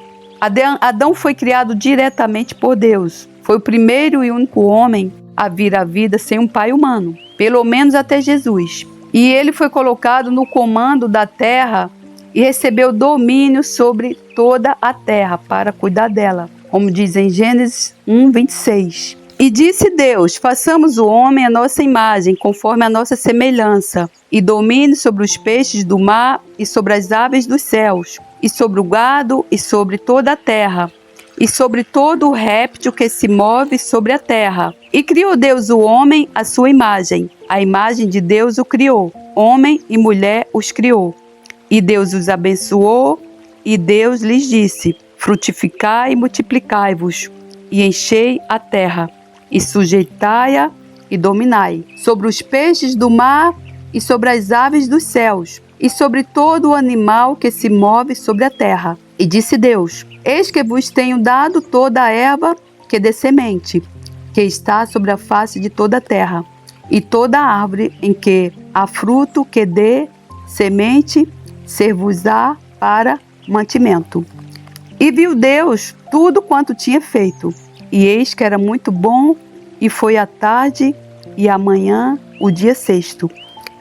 Adão foi criado diretamente por Deus. Foi o primeiro e único homem a vir à vida sem um pai humano, pelo menos até Jesus. E ele foi colocado no comando da terra e recebeu domínio sobre toda a terra para cuidar dela, como diz em Gênesis 1:26. E disse Deus: façamos o homem à nossa imagem, conforme a nossa semelhança, e domine sobre os peixes do mar e sobre as aves dos céus, e sobre o gado e sobre toda a terra, e sobre todo o réptil que se move sobre a terra. E criou Deus o homem à sua imagem. A imagem de Deus o criou. Homem e mulher os criou. E Deus os abençoou, e Deus lhes disse: frutificai e multiplicai-vos, e enchei a terra, e sujeitai-a e dominai, sobre os peixes do mar, e sobre as aves dos céus, e sobre todo o animal que se move sobre a terra. E disse Deus: eis que vos tenho dado toda a erva que dê semente, que está sobre a face de toda a terra, e toda a árvore em que há fruto que dê semente, ser-vos-á para mantimento. E viu Deus tudo quanto tinha feito, e eis que era muito bom, e foi a tarde e a manhã, o dia sexto.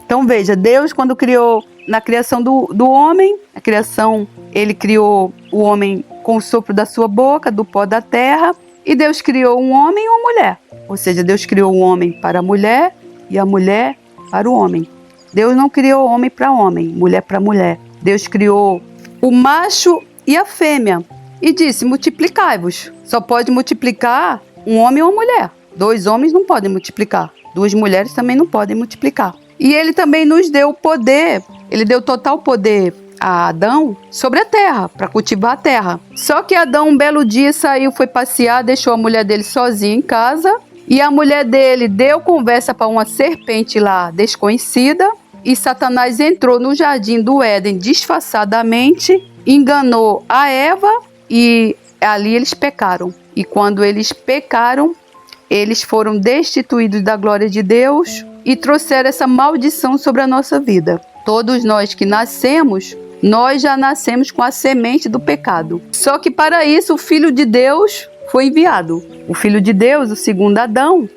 Então veja, Deus, quando criou, na criação do homem, a criação, ele criou o homem com o sopro da sua boca, do pó da terra, e Deus criou um homem e uma mulher. Ou seja, Deus criou o homem para a mulher e a mulher para o homem. Deus não criou homem para homem, mulher para mulher. Deus criou o macho e a fêmea e disse: multiplicai-vos. Só pode multiplicar um homem ou uma mulher. 2 homens não podem multiplicar. 2 mulheres também não podem multiplicar. E ele também nos deu o poder, ele deu total poder a Adão sobre a terra, para cultivar a terra. Só que Adão um belo dia saiu, foi passear, deixou a mulher dele sozinha em casa, e a mulher dele deu conversa para uma serpente lá desconhecida, e Satanás entrou no jardim do Éden disfarçadamente, enganou a Eva, e ali eles pecaram. E quando eles pecaram, eles foram destituídos da glória de Deus e trouxeram essa maldição sobre a nossa vida. Todos nós que nascemos, nós já nascemos com a semente do pecado. Só que para isso o Filho de Deus foi enviado. O Filho de Deus, o segundo Adão,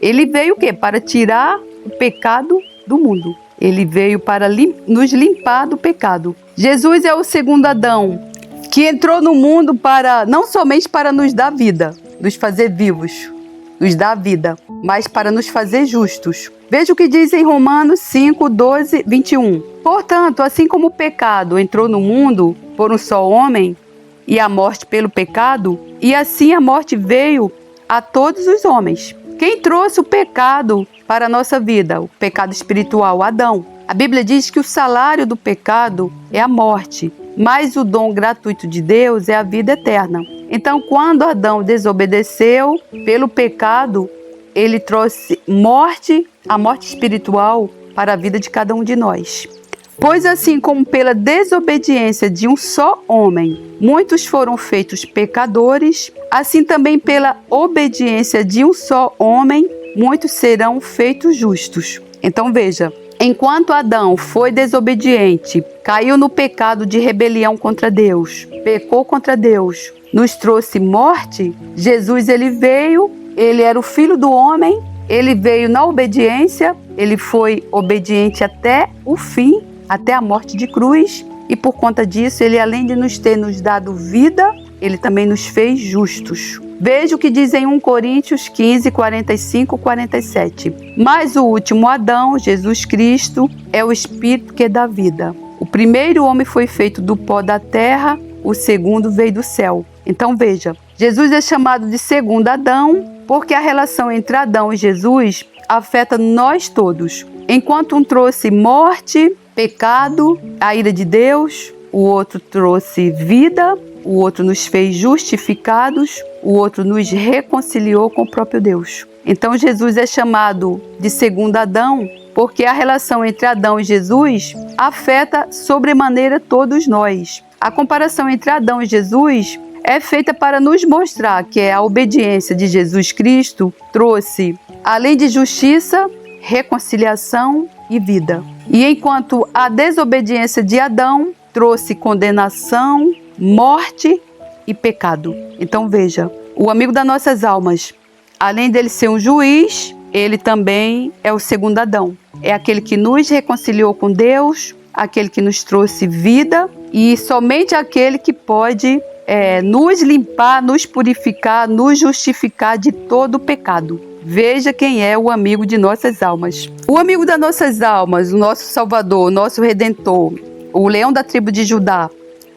ele veio o quê? Para tirar o pecado do mundo. Ele veio para nos limpar do pecado. Jesus é o segundo Adão, que entrou no mundo para não somente para nos dar vida, nos fazer vivos, nos dar vida, mas para nos fazer justos. Veja o que diz em Romanos 5, 12, 21. Portanto, assim como o pecado entrou no mundo por um só homem, e a morte pelo pecado, e assim a morte veio a todos os homens. Quem trouxe o pecado para a nossa vida? O pecado espiritual, Adão. A Bíblia diz que o salário do pecado é a morte, mas o dom gratuito de Deus é a vida eterna. Então, quando Adão desobedeceu pelo pecado, ele trouxe morte, a morte espiritual, para a vida de cada um de nós. Pois assim como pela desobediência de um só homem, muitos foram feitos pecadores, assim também pela obediência de um só homem, muitos serão feitos justos. Então veja, enquanto Adão foi desobediente, caiu no pecado de rebelião contra Deus, pecou contra Deus, nos trouxe morte, Jesus ele veio, ele era o Filho do homem, ele veio na obediência, ele foi obediente até o fim, até a morte de cruz, e por conta disso, ele além de nos ter nos dado vida, ele também nos fez justos. Veja o que diz em 1 Coríntios 15, 45, 47. Mas o último Adão, Jesus Cristo, é o Espírito que dá vida. O primeiro homem foi feito do pó da terra, o segundo veio do céu. Então veja, Jesus é chamado de segundo Adão, porque a relação entre Adão e Jesus afeta nós todos. Enquanto um trouxe morte, pecado, a ira de Deus, o outro trouxe vida, o outro nos fez justificados, o outro nos reconciliou com o próprio Deus. Então Jesus é chamado de segundo Adão, porque a relação entre Adão e Jesus afeta sobremaneira todos nós. A comparação entre Adão e Jesus é feita para nos mostrar que a obediência de Jesus Cristo trouxe, além de justiça, reconciliação e vida. E enquanto a desobediência de Adão trouxe condenação, morte e pecado. Então veja, o amigo das nossas almas, além dele ser um juiz, ele também é o segundo Adão. É aquele que nos reconciliou com Deus, aquele que nos trouxe vida e somente aquele que pode nos limpar, nos purificar, nos justificar de todo o pecado. Veja quem é o amigo de nossas almas. O amigo das nossas almas, o nosso Salvador, o nosso Redentor, o leão da tribo de Judá,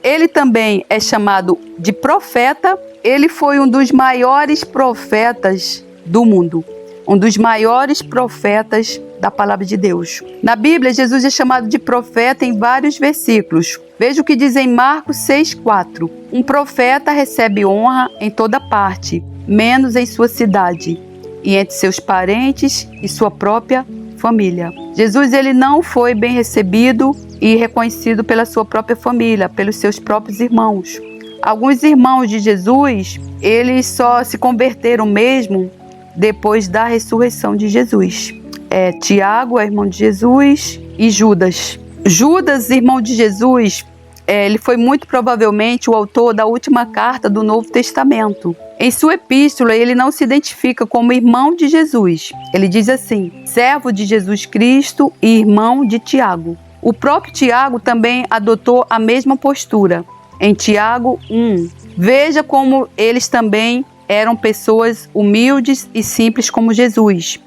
ele também é chamado de profeta. Ele foi um dos maiores profetas do mundo. um dos maiores profetas da palavra de Deus. Na Bíblia, Jesus é chamado de profeta em vários versículos. Veja o que diz em Marcos 6,4. Um profeta recebe honra em toda parte, menos em sua cidade, e entre seus parentes e sua própria família. Jesus, ele não foi bem recebido e reconhecido pela sua própria família, pelos seus próprios irmãos. Alguns irmãos de Jesus, eles só se converteram mesmo depois da ressurreição de Jesus. Tiago é irmão de Jesus e Judas. Judas, irmão de Jesus, ele foi muito provavelmente o autor da última carta do Novo Testamento. Em sua epístola, ele não se identifica como irmão de Jesus. Ele diz assim: servo de Jesus Cristo e irmão de Tiago. O próprio Tiago também adotou a mesma postura. Em Tiago 1, veja como eles também eram pessoas humildes e simples como Jesus.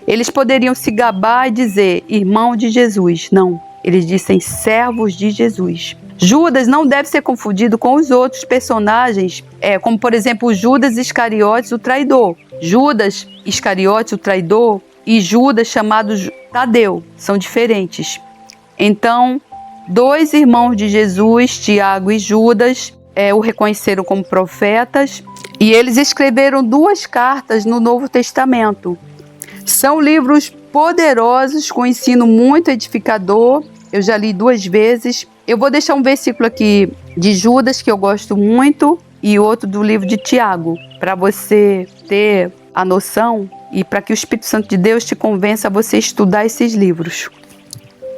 Eles poderiam se gabar e dizer irmão de Jesus. Não, eles dizem servos de Jesus. Judas não deve ser confundido com os outros personagens, como por exemplo Judas Iscariotes, o traidor. Judas Iscariotes, o traidor, e Judas chamado Tadeu são diferentes. Então, dois irmãos de Jesus, Tiago e Judas, o reconheceram como profetas, e eles escreveram 2 cartas no Novo Testamento. São livros poderosos, com ensino muito edificador. Eu já li 2 vezes. Eu vou deixar um versículo aqui de Judas, que eu gosto muito, e outro do livro de Tiago, para você ter a noção e para que o Espírito Santo de Deus te convença a você estudar esses livros.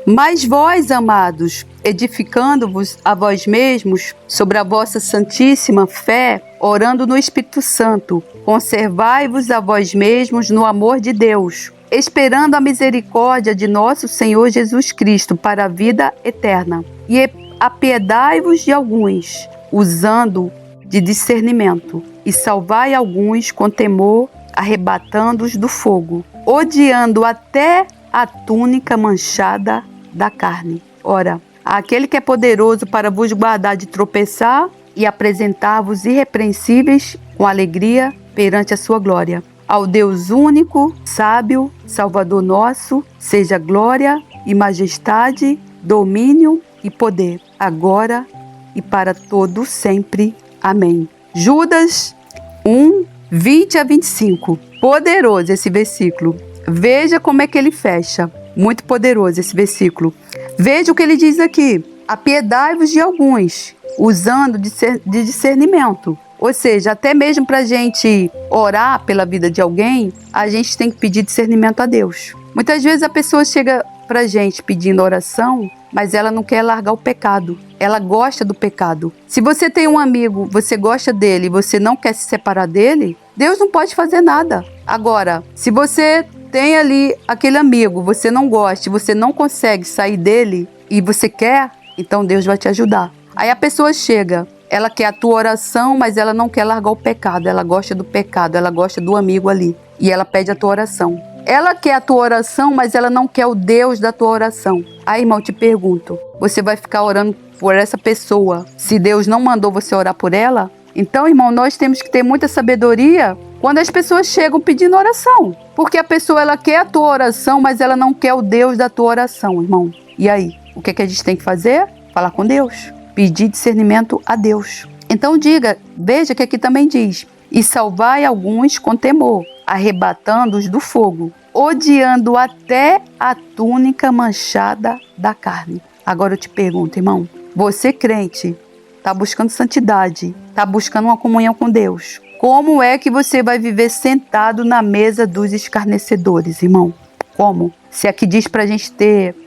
Mas vós, amados, edificando-vos a vós mesmos sobre a vossa santíssima fé, orando no Espírito Santo, conservai-vos a vós mesmos no amor de Deus, esperando a misericórdia de nosso Senhor Jesus Cristo para a vida eterna. E apiedai-vos de alguns, usando de discernimento, e salvai alguns com temor, arrebatando-os do fogo, odiando até a túnica manchada da carne. Ora, aquele que é poderoso para vos guardar de tropeçar e apresentar-vos irrepreensíveis com alegria perante a sua glória. Ao Deus único, sábio, Salvador nosso, seja glória e majestade, domínio e poder, agora e para todo sempre. Amém. Judas 1, 20 a 25. Poderoso esse versículo. Veja como é que ele fecha. Muito poderoso esse versículo. Veja o que ele diz aqui. Apiedai-vos de alguns, usando de discernimento. Ou seja, até mesmo para a gente orar pela vida de alguém, a gente tem que pedir discernimento a Deus. Muitas vezes a pessoa chega para a gente pedindo oração, mas ela não quer largar o pecado. Ela gosta do pecado. Se você tem um amigo, você gosta dele e você não quer se separar dele, Deus não pode fazer nada. Agora, se você tem ali aquele amigo, você não gosta, você não consegue sair dele e você quer, então Deus vai te ajudar. Aí a pessoa chega, ela quer a tua oração, mas ela não quer largar o pecado, ela gosta do pecado, ela gosta do amigo ali e ela pede a tua oração. Ela quer a tua oração, mas ela não quer o Deus da tua oração. Aí, irmão, te pergunto, você vai ficar orando por essa pessoa se Deus não mandou você orar por ela? Então, irmão, nós temos que ter muita sabedoria quando as pessoas chegam pedindo oração. Porque a pessoa, ela quer a tua oração, mas ela não quer o Deus da tua oração, irmão. E aí, o que a gente tem que fazer? Falar com Deus. Pedir discernimento a Deus. Então diga, veja que aqui também diz, e salvai alguns com temor, arrebatando-os do fogo, odiando até a túnica manchada da carne. Agora eu te pergunto, irmão, você crente, está buscando santidade, está buscando uma comunhão com Deus, como é que você vai viver sentado na mesa dos escarnecedores, irmão? Como? Se aqui diz para a gente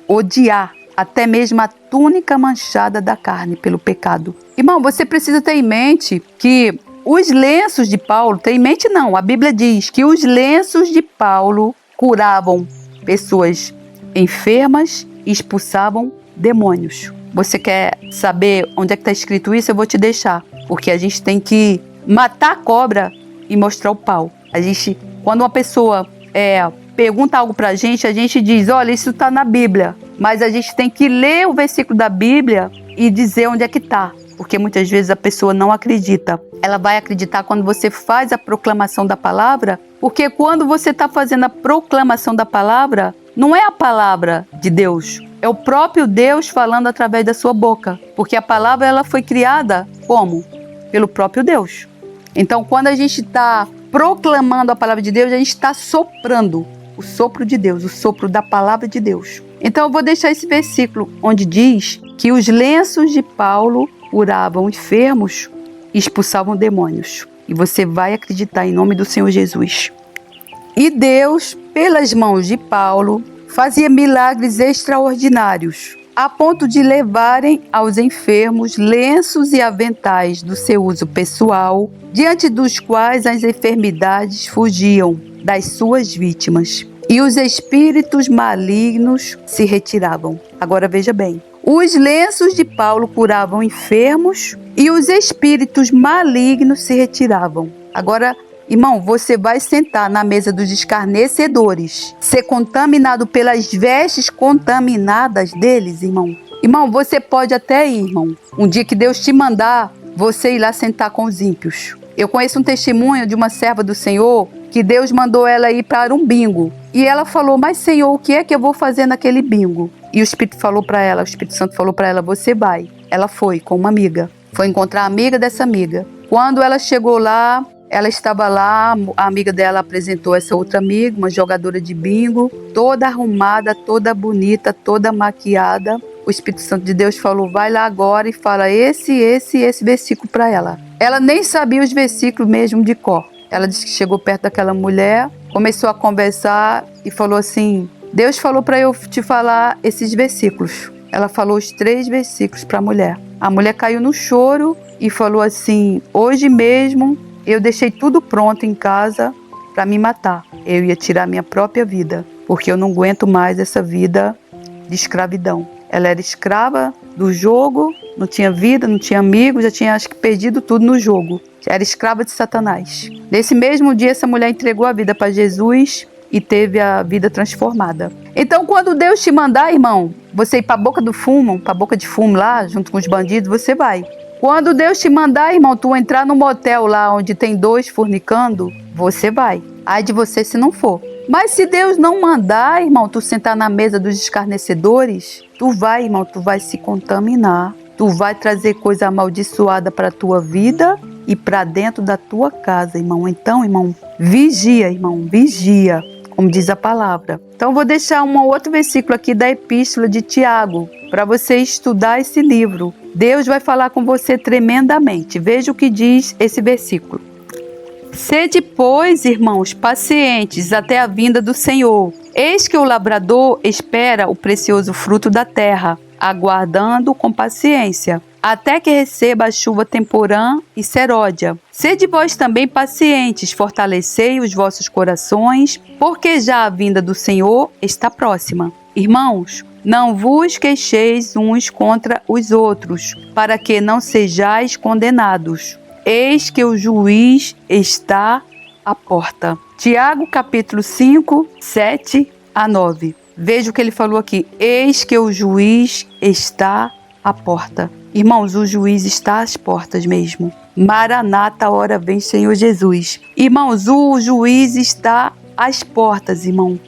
odiar até mesmo a túnica manchada da carne pelo pecado. Irmão, você precisa ter em mente que os lenços de Paulo, ter em mente não, a Bíblia diz que os lenços de Paulo curavam pessoas enfermas e expulsavam demônios. Você quer saber onde é que está escrito isso? Eu vou te deixar, porque a gente tem que matar a cobra e mostrar o pau. Quando uma pessoa pergunta algo pra gente, a gente diz, olha, isso está na Bíblia. Mas a gente tem que ler o versículo da Bíblia e dizer onde é que está. porque muitas vezes a pessoa não acredita. Ela vai acreditar quando você faz a proclamação da palavra, porque quando você está fazendo a proclamação da palavra, não é a palavra de Deus, é o próprio Deus falando através da sua boca, porque a palavra ela foi criada como? Pelo próprio Deus. Então, quando a gente está proclamando a palavra de Deus, a gente está soprando o sopro de Deus, o sopro da palavra de Deus. Então, eu vou deixar esse versículo onde diz que os lenços de Paulo curavam enfermos e expulsavam demônios. E você vai acreditar em nome do Senhor Jesus. E Deus, pelas mãos de Paulo, fazia milagres extraordinários, a ponto de levarem aos enfermos lenços e aventais do seu uso pessoal, diante dos quais as enfermidades fugiam das suas vítimas e os espíritos malignos se retiravam. Agora veja bem, os lenços de Paulo curavam enfermos e os espíritos malignos se retiravam. Agora, irmão, você vai sentar na mesa dos escarnecedores, ser contaminado pelas vestes contaminadas deles, irmão. Irmão, você pode até ir, irmão. Um dia que Deus te mandar, você ir lá sentar com os ímpios. Eu conheço um testemunho de uma serva do Senhor que Deus mandou ela ir para um bingo. E ela falou, mas Senhor, o que é que eu vou fazer naquele bingo? E o Espírito falou para ela, o Espírito Santo falou para ela, você vai. Ela foi com uma amiga, foi encontrar a amiga dessa amiga. Quando ela chegou lá, ela estava lá, a amiga dela apresentou essa outra amiga, uma jogadora de bingo, toda arrumada, toda bonita, toda maquiada. O Espírito Santo de Deus falou, vai lá agora e fala esse versículo para ela. Ela nem sabia os versículos mesmo de cor. Ela disse que chegou perto daquela mulher, começou a conversar e falou assim, Deus falou para eu te falar esses versículos. Ela falou os 3 versículos para a mulher. A mulher caiu no choro e falou assim, hoje mesmo eu deixei tudo pronto em casa para me matar. Eu ia tirar minha própria vida, porque eu não aguento mais essa vida de escravidão. Ela era escrava do jogo, não tinha vida, não tinha amigos, já tinha acho que perdido tudo no jogo. Era escrava de Satanás. Nesse mesmo dia, essa mulher entregou a vida para Jesus e teve a vida transformada. Então, quando Deus te mandar, irmão, você ir para a boca do fumo, para a boca de fumo lá, junto com os bandidos, você vai. Quando Deus te mandar, irmão, tu entrar no motel lá onde tem 2 fornicando, você vai. Ai de você se não for. Mas se Deus não mandar, irmão, tu sentar na mesa dos escarnecedores, tu vai, irmão, tu vai se contaminar. Tu vai trazer coisa amaldiçoada para a tua vida e para dentro da tua casa, irmão. Então, irmão, vigia, irmão, vigia, como diz a palavra. Então, vou deixar um outro versículo aqui da Epístola de Tiago, para você estudar esse livro. Deus vai falar com você tremendamente. Veja o que diz esse versículo. Sede, pois, irmãos, pacientes até a vinda do Senhor. Eis que o lavrador espera o precioso fruto da terra, aguardando com paciência, até que receba a chuva temporã e seródia. Sede vós também pacientes, fortalecei os vossos corações, porque já a vinda do Senhor está próxima. Irmãos, não vos queixeis uns contra os outros, para que não sejais condenados. Eis que o juiz está à porta. Tiago, capítulo 5, 7 a 9. Veja o que ele falou aqui. Eis que o juiz está à porta. Irmãos, o juiz está às portas mesmo. Maranata, hora vem, Senhor Jesus. Irmãos, o juiz está às portas, irmão.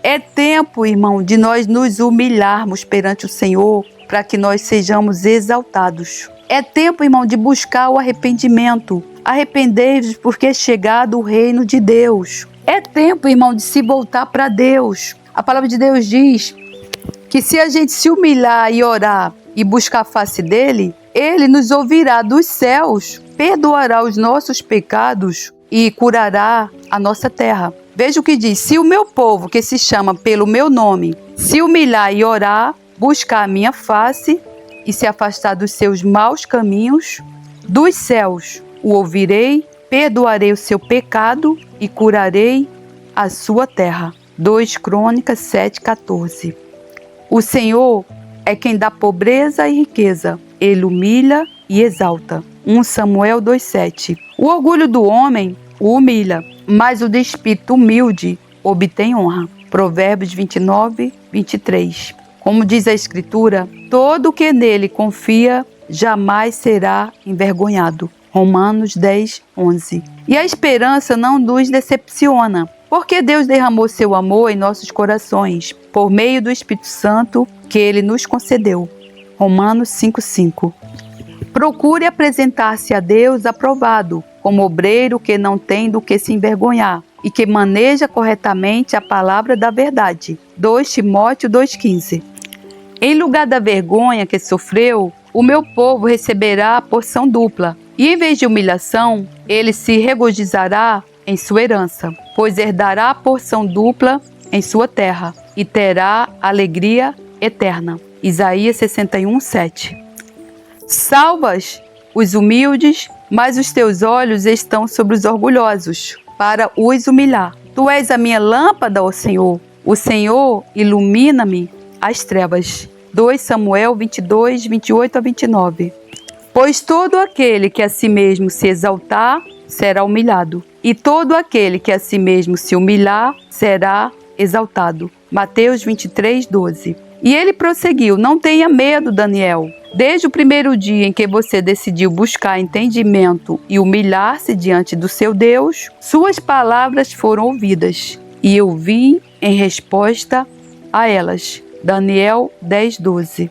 É tempo, irmão, de nós nos humilharmos perante o Senhor para que nós sejamos exaltados. É tempo, irmão, de buscar o arrependimento. Arrependei-vos porque é chegado o reino de Deus. É tempo, irmão, de se voltar para Deus. A palavra de Deus diz que se a gente se humilhar e orar e buscar a face dele, ele nos ouvirá dos céus, perdoará os nossos pecados e curará a nossa terra. Veja o que diz, se o meu povo, que se chama pelo meu nome, se humilhar e orar, buscar a minha face e se afastar dos seus maus caminhos, dos céus o ouvirei, perdoarei o seu pecado e curarei a sua terra. 2 Crônicas 7,14. O Senhor é quem dá pobreza e riqueza, ele humilha e exalta. 1 Samuel 2,7. O orgulho do homem o humilha, mas o de espírito humilde obtém honra. Provérbios 29, 23. Como diz a Escritura, todo que nele confia jamais será envergonhado. Romanos 10, 11. E a esperança não nos decepciona, porque Deus derramou seu amor em nossos corações, por meio do Espírito Santo que Ele nos concedeu. Romanos 5, 5. Procure apresentar-se a Deus aprovado, como obreiro que não tem do que se envergonhar e que maneja corretamente a palavra da verdade. 2 Timóteo 2,15. Em lugar da vergonha que sofreu, o meu povo receberá a porção dupla, e em vez de humilhação, ele se regozijará em sua herança, pois herdará a porção dupla em sua terra, e terá alegria eterna. Isaías 61, 7. Salvas os humildes, mas os teus olhos estão sobre os orgulhosos, para os humilhar. Tu és a minha lâmpada, ó Senhor. O Senhor ilumina-me as trevas. 2 Samuel 22, 28 a 29. Pois todo aquele que a si mesmo se exaltar, será humilhado. E todo aquele que a si mesmo se humilhar, será exaltado. Mateus 23, 12. E ele prosseguiu: não tenha medo, Daniel. Desde o primeiro dia em que você decidiu buscar entendimento e humilhar-se diante do seu Deus, suas palavras foram ouvidas, e eu vim em resposta a elas. Daniel 10, 12.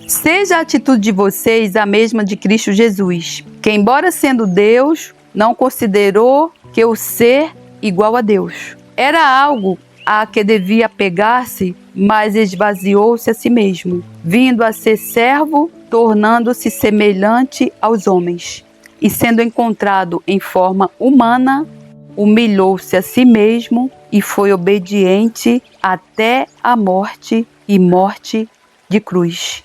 Seja a atitude de vocês a mesma de Cristo Jesus, que, embora sendo Deus, não considerou que o ser igual a Deus era algo a que devia apegar-se, mas esvaziou-se a si mesmo, vindo a ser servo, tornando-se semelhante aos homens. E sendo encontrado em forma humana, humilhou-se a si mesmo e foi obediente até a morte e morte de cruz.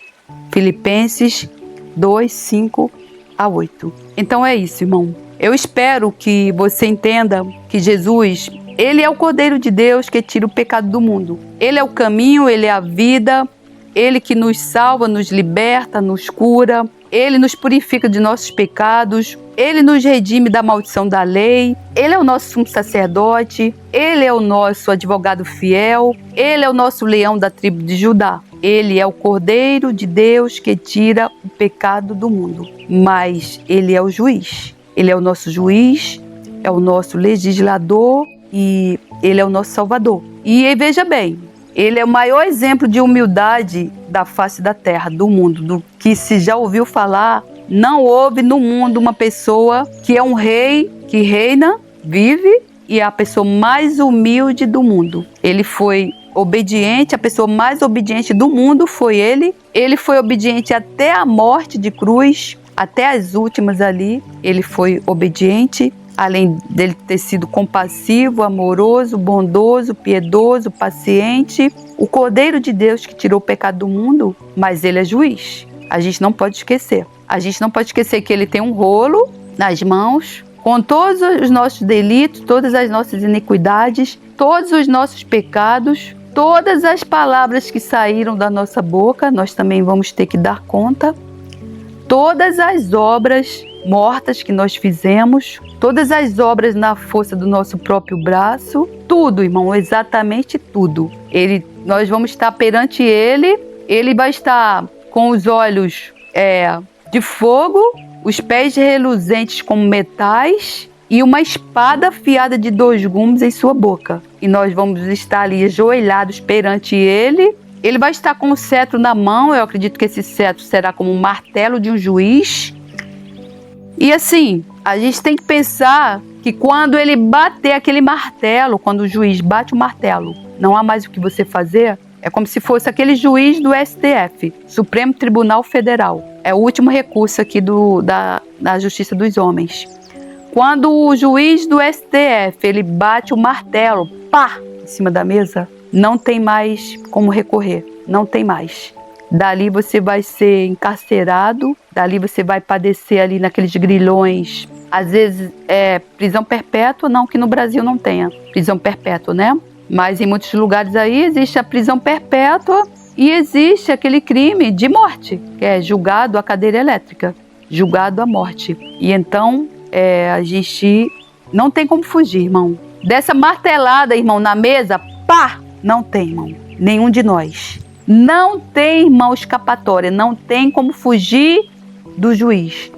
Filipenses 2, 5 a 8. Então é isso, irmão. Eu espero que você entenda que Jesus, Ele é o Cordeiro de Deus que tira o pecado do mundo. Ele é o caminho, Ele é a vida, Ele que nos salva, nos liberta, nos cura. Ele nos purifica de nossos pecados, Ele nos redime da maldição da lei, Ele é o nosso sumo sacerdote, Ele é o nosso advogado fiel, Ele é o nosso leão da tribo de Judá. Ele é o Cordeiro de Deus que tira o pecado do mundo, mas Ele é o juiz. Ele é o nosso juiz, é o nosso legislador e Ele é o nosso salvador. E veja bem, Ele é o maior exemplo de humildade da face da terra, do mundo, do que se já ouviu falar. Não houve no mundo uma pessoa que é um rei, que reina, vive e é a pessoa mais humilde do mundo. Ele foi obediente, a pessoa mais obediente do mundo foi ele. Ele foi obediente até a morte de cruz, até as últimas ali. Ele foi obediente. Além dele ter sido compassivo, amoroso, bondoso, piedoso, paciente, o Cordeiro de Deus que tirou o pecado do mundo, mas Ele é juiz. A gente não pode esquecer. A gente não pode esquecer que Ele tem um rolo nas mãos, com todos os nossos delitos, todas as nossas iniquidades, todos os nossos pecados, todas as palavras que saíram da nossa boca, nós também vamos ter que dar conta. Todas as obras mortas que nós fizemos, todas as obras na força do nosso próprio braço, tudo, irmão, exatamente tudo. Nós vamos estar perante Ele vai estar com os olhos de fogo, os pés reluzentes como metais e uma espada afiada de 2 gumes em sua boca. E nós vamos estar ali ajoelhados perante Ele. Ele vai estar com o cetro na mão, eu acredito que esse cetro será como um martelo de um juiz. E assim, a gente tem que pensar que quando ele bater aquele martelo, quando o juiz bate o martelo, não há mais o que você fazer, é como se fosse aquele juiz do STF, Supremo Tribunal Federal. É o último recurso aqui da Justiça dos Homens. Quando o juiz do STF, ele bate o martelo, pá, em cima da mesa, não tem mais como recorrer, não tem mais. Dali você vai ser encarcerado, dali você vai padecer ali naqueles grilhões. Às vezes é prisão perpétua, não que no Brasil não tenha prisão perpétua, né? Mas em muitos lugares aí existe a prisão perpétua e existe aquele crime de morte, que é julgado à cadeira elétrica, julgado à morte. E então a gente não tem como fugir, irmão. Dessa martelada, irmão, na mesa, pá! Não tem, irmão. Nenhum de nós. Não tem, irmão, escapatória. Não tem como fugir do juiz.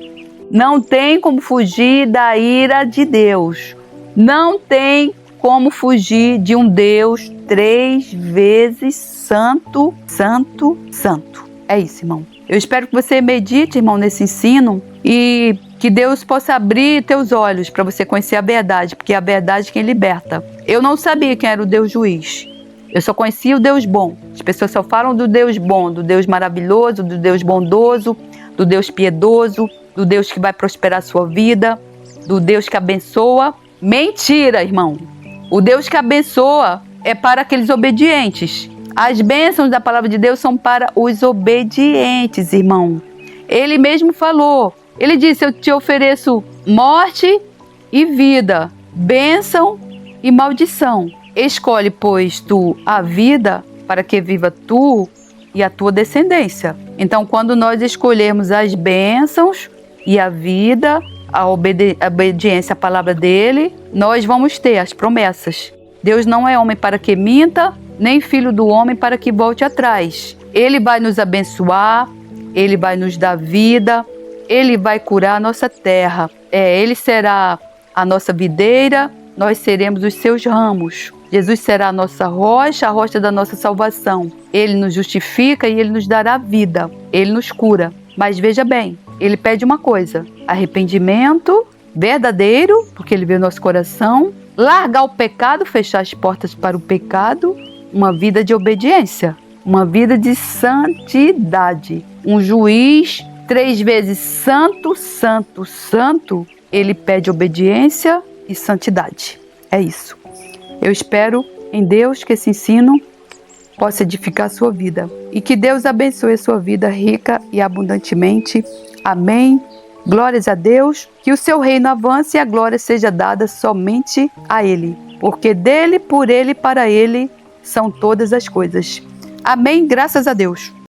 Não tem como fugir da ira de Deus. Não tem como fugir de um Deus 3 vezes santo, santo, santo. É isso, irmão. Eu espero que você medite, irmão, nesse ensino e que Deus possa abrir teus olhos para você conhecer a verdade, porque é a verdade é quem liberta. Eu não sabia quem era o Deus juiz. Eu só conhecia o Deus bom. As pessoas só falam do Deus bom, do Deus maravilhoso, do Deus bondoso, do Deus piedoso, do Deus que vai prosperar a sua vida, do Deus que abençoa. Mentira, irmão. O Deus que abençoa é para aqueles obedientes. As bênçãos da palavra de Deus são para os obedientes, irmão. Ele mesmo falou. Ele disse, eu te ofereço morte e vida, bênção e maldição. Escolhe, pois, tu a vida para que viva tu e a tua descendência. Então, quando nós escolhermos as bênçãos e a vida, a obediência à palavra dele, nós vamos ter as promessas. Deus não é homem para que minta, nem filho do homem para que volte atrás. Ele vai nos abençoar, ele vai nos dar vida, ele vai curar a nossa terra. Ele será a nossa videira, nós seremos os seus ramos. Jesus será a nossa rocha, a rocha da nossa salvação. Ele nos justifica e ele nos dará vida. Ele nos cura. Mas veja bem, ele pede uma coisa: arrependimento verdadeiro, porque ele vê o nosso coração, largar o pecado, fechar as portas para o pecado, uma vida de obediência, uma vida de santidade. Um juiz 3 vezes santo, santo, santo, ele pede obediência e santidade. É isso. Eu espero em Deus que esse ensino possa edificar a sua vida e que Deus abençoe a sua vida rica e abundantemente. Amém. Glórias a Deus. Que o seu reino avance e a glória seja dada somente a Ele, porque dele, por Ele e para Ele são todas as coisas. Amém. Graças a Deus.